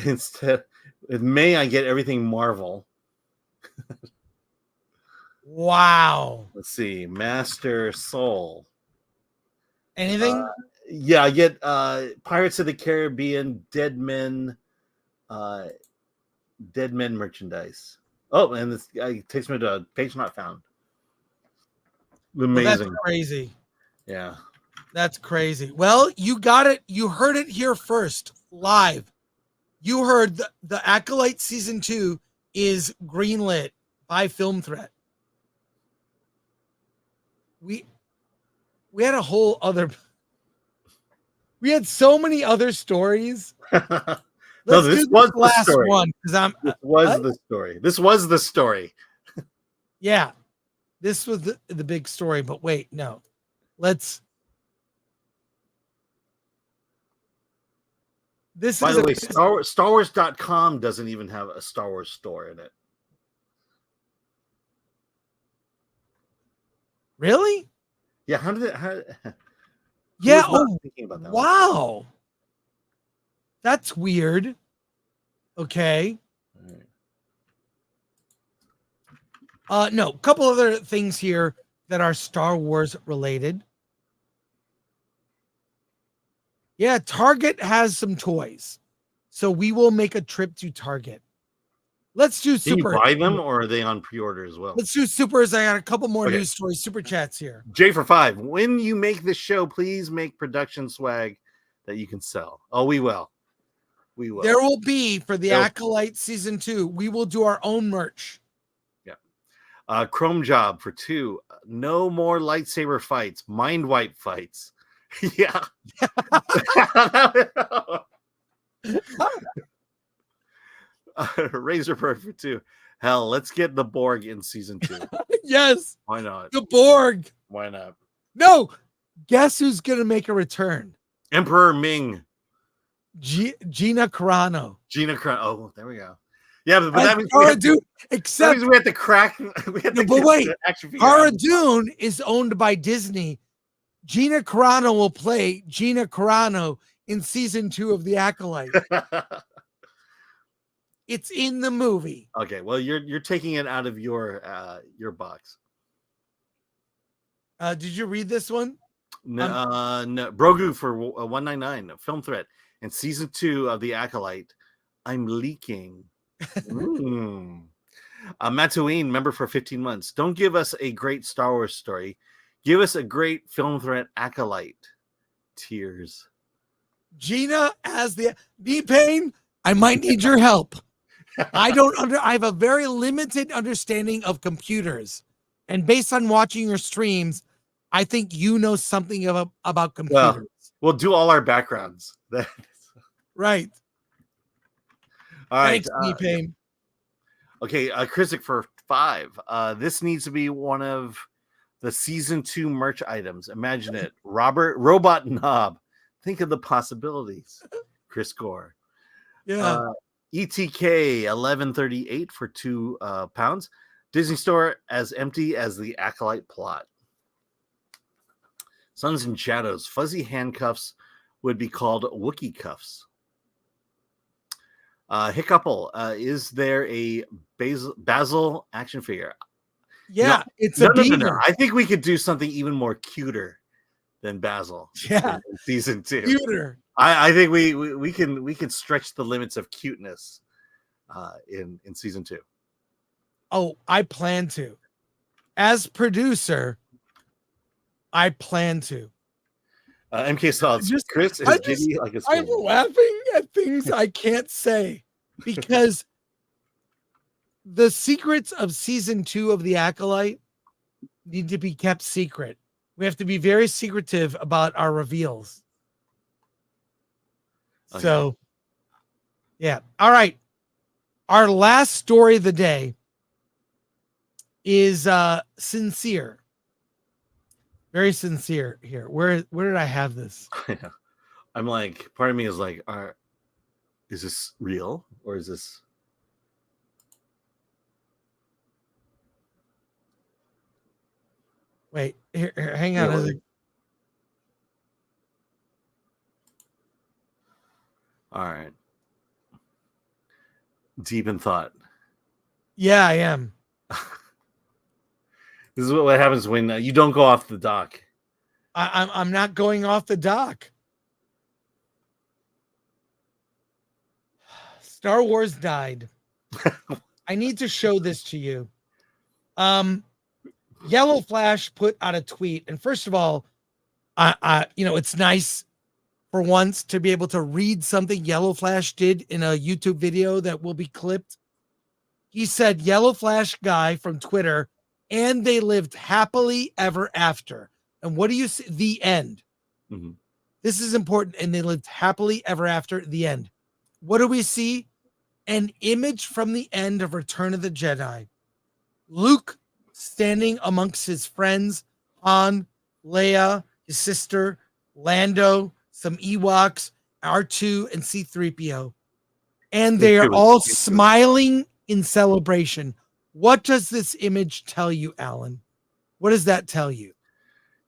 Instead, with May, I get everything Marvel. Wow. Let's see, Master Soul. Anything? Yeah, I get Pirates of the Caribbean, Dead Men merchandise. Oh, and this guy takes me to a page not found. Amazing. Well, that's crazy. Yeah. That's crazy. Well, you got it. You heard it here first, live. You heard the Acolyte Season 2 is greenlit by Film Threat. We had a whole other... We had so many other stories. No, this was the last story. one because This was the story. This was the story. Yeah, this was the big story. But wait, no, let's. This By is the way, StarWars.com doesn't even have a Star Wars store in it. Really? Yeah. How did it? Yeah. Thinking about that wow. That's weird. Okay. No, a couple other things here that are Star Wars related. Yeah, Target has some toys. So we will make a trip to Target. Let's do Can super. you buy them or are they on pre-order as well? Let's do supers. I got a couple more Okay. news stories, super chats here. J for 5. When you make this show, please make production swag that you can sell. Oh, we will. We will. There will be for the Nope. Acolyte Season 2. We will do our own merch. Yeah. Chrome Job for 2. No more lightsaber fights. Mind wipe fights. Yeah. Razorberg for 2. Hell, let's get the Borg in Season 2. Yes. Why not? The Borg. Why not? No. Guess who's going to make a return? Emperor Ming. Gina Carano. Gina Carano. Oh, there we go. Yeah, but As that means Cara Dune, except we have to crack. We have to but get wait, the action figure Cara out. Dune is owned by Disney. Gina Carano will play Gina Carano in Season 2 of The Acolyte. It's in the movie. Okay, well, you're taking it out of your box. Did you read this one? No, no. Brogu for 199. Film Threat and Season 2 of The Acolyte. I'm leaking. Matouine, member for 15 months. Don't give us a great Star Wars story. Give us a great Film Threat Acolyte. Tears. Gina as the B-Pain, I might need your help. I have a very limited understanding of computers. And based on watching your streams, I think you know something about computers. Well, we'll do all our backgrounds. Right. All right. Thanks, B-Pain. Okay, Chrisic for 5. This needs to be one of the Season 2 merch items. Imagine it. Robot Knob. Think of the possibilities. Chris Gore. Yeah. ETK 1138 for £2. Disney Store as empty as the Acolyte plot. Suns and Shadows. Fuzzy handcuffs would be called Wookiee cuffs. Hiccuple. Is there a Basil action figure? Yeah, it's a beaver. No. I think we could do something even more cuter than Basil. Yeah, in season 2. Cuter. I think we can stretch the limits of cuteness in season 2. Oh, I plan to. As producer, I plan to. MK Solids. Chris is giddy like a I'm school. laughing at things I can't say because the secrets of season 2 of The Acolyte need to be kept secret. We have to be very secretive about our reveals. Okay. So, yeah. All right. Our last story of the day is sincere. Very sincere here. Where did I have this? I'm like, part of me is like, is this real or is this? Wait, here hang on. All right. Deep in thought. Yeah, I am. This is what happens when you don't go off the dock. I'm not going off the dock. Star Wars died. I need to show this to you. Yellow Flash put out a tweet, and first of all, it's nice for once to be able to read something Yellow Flash did in a YouTube video that will be clipped. He said, Yellow Flash guy from Twitter, and they lived happily ever after. And what do you see? The end. Mm-hmm. This is important. And they lived happily ever after. The end. What do we see? An image from the end of Return of the Jedi. Luke standing amongst his friends, Han, Leia, his sister, Lando, some Ewoks, R2, and C-3PO. And they are all smiling in celebration. What does this image tell you, Alan? What does that tell you?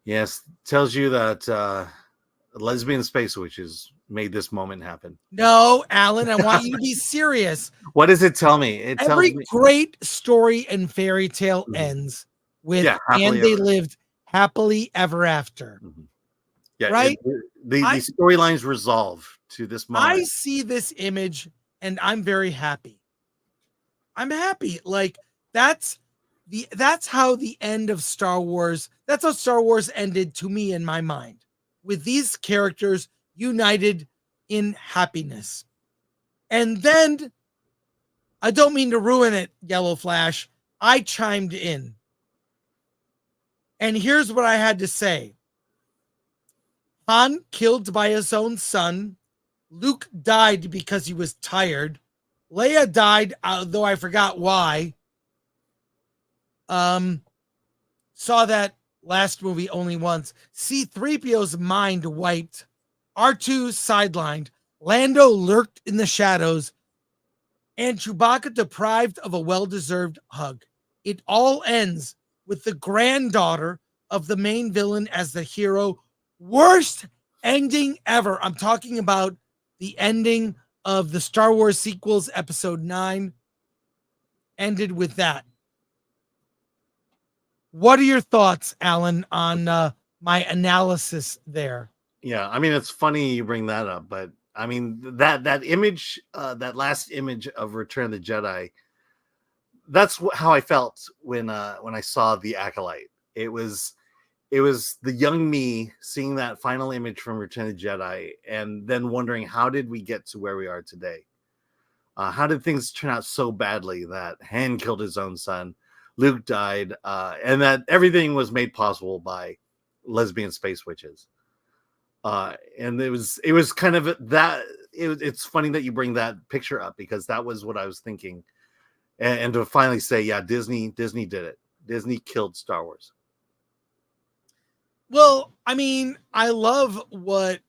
Yes, tells you that lesbian space witches made this moment happen. No, Alan, I want you to be serious. What does it tell me? It tells Every me great story and fairy tale ends with and they lived happily ever after. Mm-hmm. Yeah, right? The storylines resolve to this moment. I see this image and I'm very happy. I'm happy. Like that's how the end of Star Wars, that's how Star Wars ended to me in my mind, with these characters united in happiness. And then, I don't mean to ruin it, Yellow Flash, I chimed in. And here's what I had to say. Han killed by his own son. Luke died because he was tired. Leia died, though I forgot why. Saw that last movie only once. C-3PO's mind wiped. R2 sidelined. Lando lurked in the shadows. And Chewbacca deprived of a well-deserved hug. It all ends with the granddaughter of the main villain as the hero. Worst ending ever. I'm talking about the ending of the Star Wars sequels, episode 9. Ended with that. What are your thoughts, Alan, on my analysis there? Yeah, I mean, it's funny you bring that up, but I mean, that image, that last image of Return of the Jedi, that's how I felt when I saw the Acolyte. It was the young me seeing that final image from Return of the Jedi and then wondering, how did we get to where we are today? How did things turn out so badly that Han killed his own son, Luke died, and that everything was made possible by lesbian space witches? And it was kind of that. It's funny that you bring that picture up because that was what I was thinking, and to finally say, yeah, Disney did it. Disney killed Star Wars. Well, I mean, I love what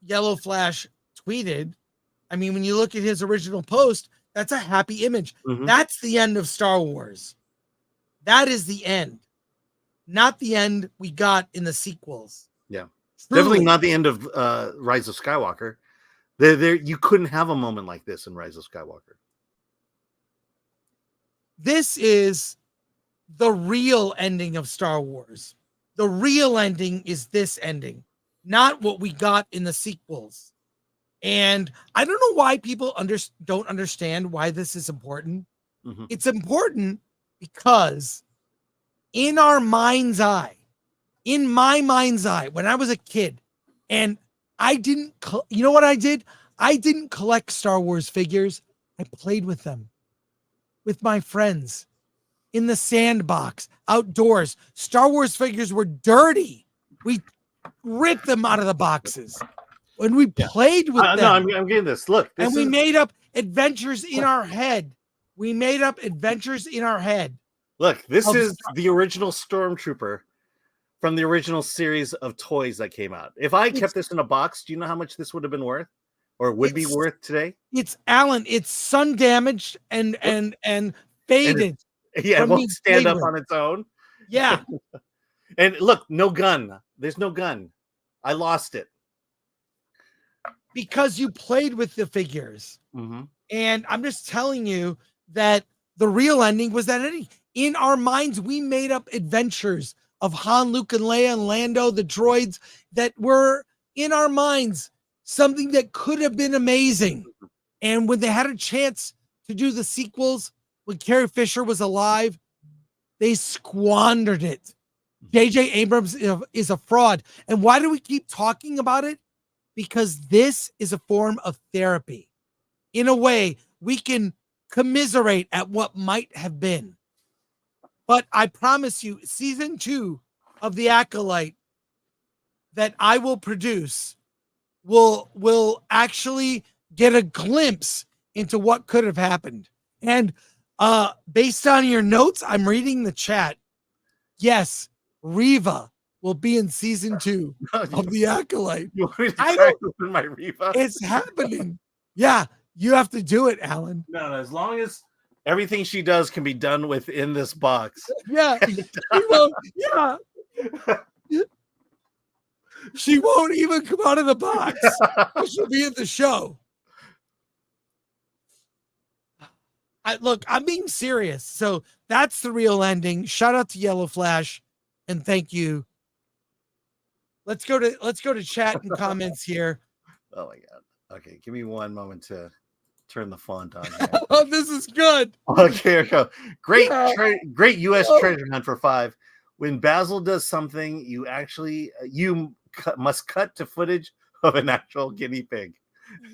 Yellow Flash tweeted. I mean, when you look at his original post, that's a happy image. Mm-hmm. That's the end of Star Wars. That is the end, not the end we got in the sequels. Yeah. Truly. Definitely not the end of Rise of Skywalker. There, you couldn't have a moment like this in Rise of Skywalker. This is the real ending of Star Wars. The real ending is this ending, not what we got in the sequels. And I don't know why people don't understand why this is important. Mm-hmm. It's important because in our mind's eye, in my mind's eye, when I was a kid, and I didn't, you know what I did? I didn't collect Star Wars figures. I played with them with my friends in the sandbox, outdoors. Star Wars figures were dirty. We ripped them out of the boxes. When we played with them. No, I'm getting this. Look, this and we made up adventures in our head. We made up adventures in our head. Look, this is the original Stormtrooper from the original series of toys that came out. If I kept this in a box, do you know how much this would have been worth, or would be worth today? It's Alan. It's sun damaged and faded. Yeah, it won't stand up on its own. Yeah. And look, no gun. There's no gun. I lost it. Because you played with the figures. Mm-hmm. And I'm just telling you that the real ending was that ending. In our minds, we made up adventures of Han, Luke, and Leia, and Lando, the droids, that were in our minds something that could have been amazing. And when they had a chance to do the sequels, when Carrie Fisher was alive, they squandered it. J.J. Abrams is a fraud. And why do we keep talking about it? Because this is a form of therapy. In a way, we can commiserate at what might have been. But I promise you, season 2 of The Acolyte that I will produce will actually get a glimpse into what could have happened. And based on your notes, I'm reading the chat. Yes, Reva will be in season 2 of The Acolyte. You want me to try to open my Reva? It's happening. Yeah, you have to do it, Alan. No, as long as everything she does can be done within this box. Yeah. Yeah. She won't even come out of the box. She'll be in the show. Look, I'm being serious. So that's the real ending. Shout out to Yellow Flash and thank you. Let's go to chat and comments here. Oh my god. Okay, give me one moment to turn the font on. Oh, this is good. Okay, here we go. Great US treasure hunt for 5. When Basil does something, you must cut to footage of an actual guinea pig.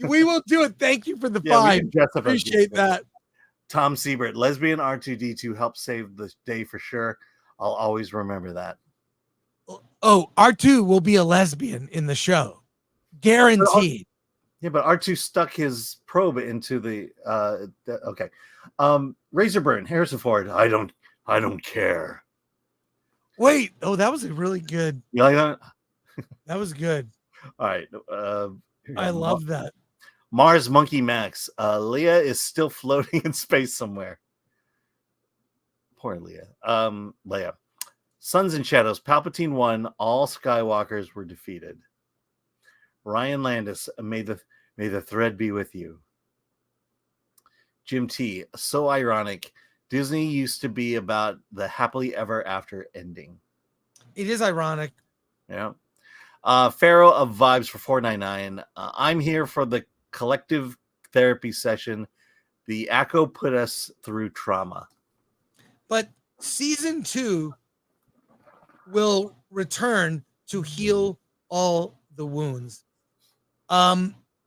We will do it. Thank you for the 5. Appreciate that. Tom Siebert, lesbian R2D2 helped save the day for sure. I'll always remember that. Oh, R2 will be a lesbian in the show. Guaranteed. Yeah, but R2 stuck his probe into the okay. Razorburn, Harrison Ford. I don't care. Wait, that was a really good. You like that? That was good. All right. I love that. Mars Monkey Max. Leia is still floating in space somewhere. Poor Leia. Leia. Suns and Shadows. Palpatine won. All Skywalkers were defeated. Ryan Landis. May the thread be with you. Jim T. So ironic. Disney used to be about the happily ever after ending. It is ironic. Yeah. Pharaoh of Vibes for $4.99. I'm here for the collective therapy session. The ACO put us through trauma. But season 2 will return to heal all the wounds.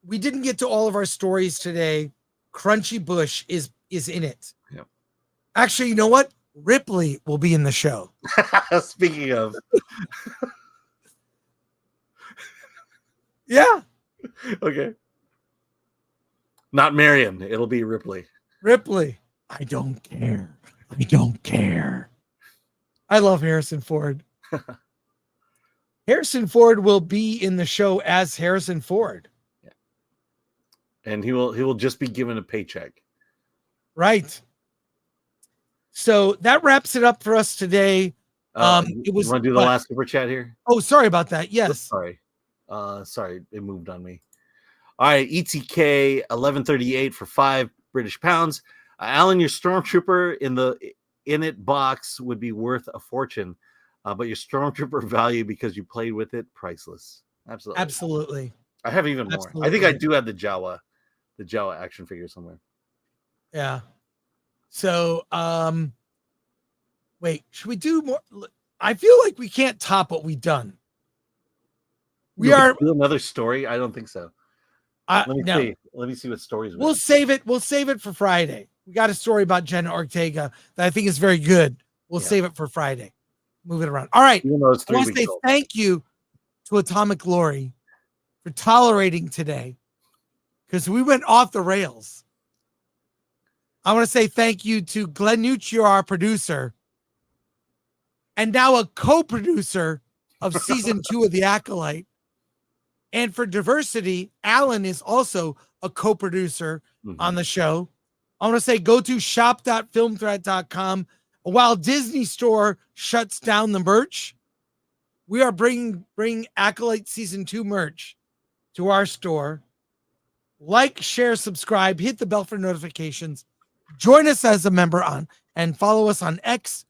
We didn't get to all of our stories today. Crunchy Bush is in it. Yep. Actually, you know what? Ripley will be in the show. Speaking of. Yeah. Okay. Not Marion. It'll be Ripley. Ripley. I don't care. I don't care. I love Harrison Ford. Harrison Ford will be in the show as Harrison Ford. Yeah. And he will just be given a paycheck. Right. So that wraps it up for us today. It was. You want to do the last super chat here? Oh, sorry about that. Yes. Sorry. Sorry, it moved on me. All right, ETK 1138 for £5 Alan, your stormtrooper in it box would be worth a fortune, but your stormtrooper value because you played with it, priceless. Absolutely. I have even more. I think I do have the Jawa action figure somewhere. Yeah. So, wait, should we do more? I feel like we can't top what we've done. We are do another story. I don't think so. Let me see. Let me see what stories we'll save it. We'll save it for Friday. We got a story about Jenna Ortega that I think is very good. We'll save it for Friday. Move it around. All right. I want to say thank you to Atomic Glory for tolerating today because we went off the rails. I want to say thank you to Glenn Nuccio, our producer, and now a co-producer of season 2 of The Acolyte. And for diversity, Alan is also a co-producer on the show. I want to say go to shop.filmthreat.com. While Disney Store shuts down the merch, we are bringing Acolyte Season 2 merch to our store. Like, share, subscribe, hit the bell for notifications. Join us as a member and follow us on X.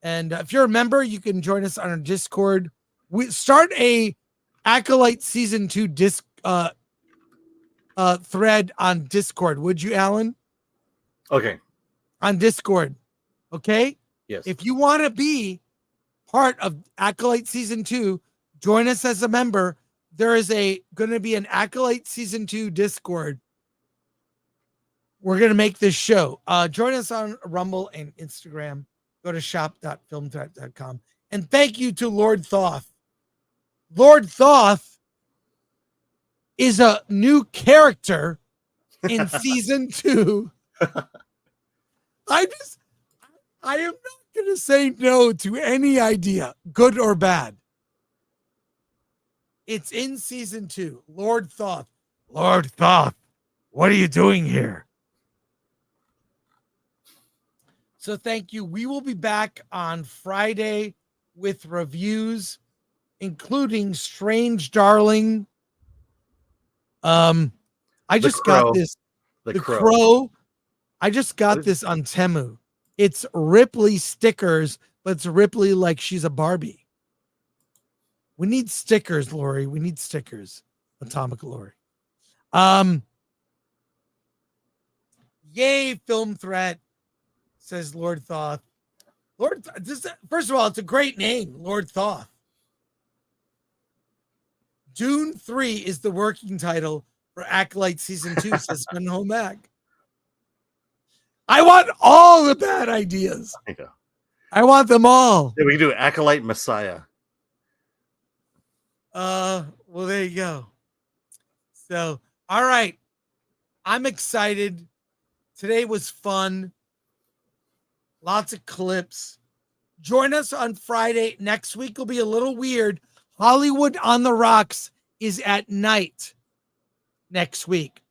And if you're a member, you can join us on our Discord. We start a Acolyte Season 2 thread on Discord. Would you, Alan? Okay. On Discord. Okay? Yes. If you want to be part of Acolyte Season 2, join us as a member. There is going to be an Acolyte Season 2 Discord. We're going to make this show. Join us on Rumble and Instagram. Go to shop.filmthreat.com. And thank you to Lord Thoth. Lord Thoth is a new character in season 2. I am not going to say no to any idea, good or bad. It's in season 2. Lord Thoth. Lord Thoth, what are you doing here? So thank you. We will be back on Friday with reviews, including Strange Darling. I just got this. The Crow. I just got this on Temu. It's Ripley stickers, but it's Ripley like she's a Barbie. We need stickers, Lori. We need stickers. Atomic Lori. Yay, Film Threat, says Lord Thoth. First of all, it's a great name, Lord Thoth. Dune 3 is the working title for Acolyte Season 2, says Fun Home Mac. I want all the bad ideas. I want them all. Yeah, we can do Acolyte Messiah. Well, there you go. So, all right. I'm excited. Today was fun. Lots of clips. Join us on Friday. Next week will be a little weird. Hollywood on the Rocks is at night next week.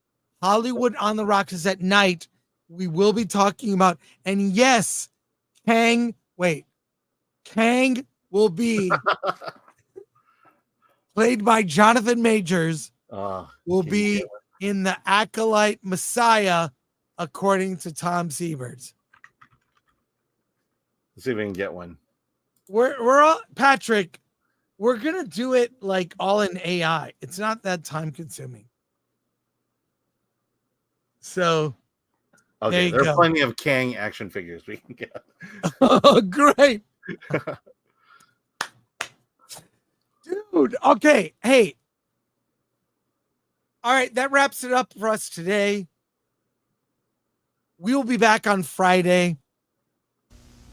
Hollywood on the Rocks is at night. We will be talking about, and yes, Kang will be played by Jonathan Majors, will be in the Acolyte Messiah, according to Tom Sieberts. Let's see if we can get one. We're all, Patrick, we're gonna do it like all in AI. It's not that time consuming. So okay, there are plenty of Kang action figures we can get. Oh, great. Dude, okay. Hey. All right, that wraps it up for us today. We will be back on Friday.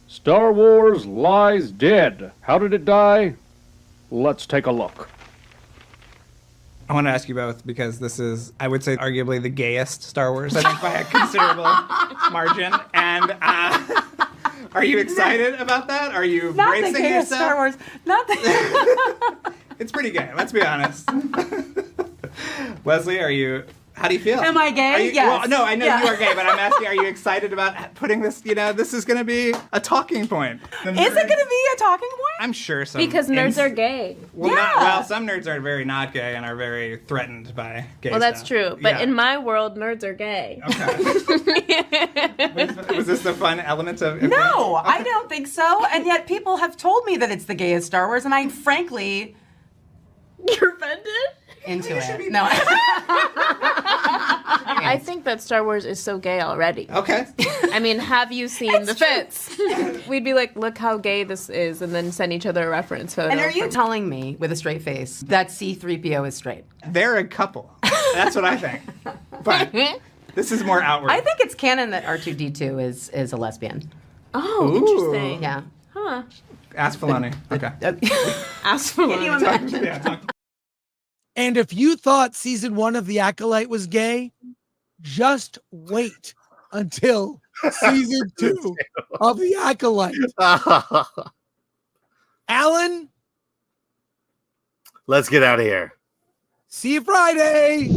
Star Wars lies dead. How did it die? Let's take a look. I want to ask you both because this is, I would say, arguably the gayest Star Wars, I think, by a considerable margin. And are you excited about that? Are you Not bracing the gayest yourself? Star Wars. Not the. It's pretty gay. Let's be honest. Leslie, How do you feel? Am I gay? Yes. Well, no, I know Yeah. you are gay, but I'm asking, are you excited about putting this, this is going to be a talking point. Is it going to be a talking point? I'm sure some. Because nerds are gay. Well, some nerds are very not gay and are very threatened by gay Well, that's stuff. true. But Yeah. in my world, nerds are gay. Was this the fun element of... No, I don't think so. And yet people have told me that it's the gayest Star Wars, and I frankly... You're offended? Into it. No. I think that Star Wars is so gay already. Okay. I mean, have you seen the fits? We'd be like, look how gay this is, and then send each other a reference photo. And are you telling me, with a straight face, that C-3PO is straight? They're a couple. That's what I think. But this is more outward. I think it's canon that R2-D2 is a lesbian. Oh, interesting. Yeah. Huh. Ask Filoni. Okay. Ask Filoni. Can you imagine? And if you thought season 1 of The Acolyte was gay, just wait until season 2 of The Acolyte. Alan? Let's get out of here. See you Friday.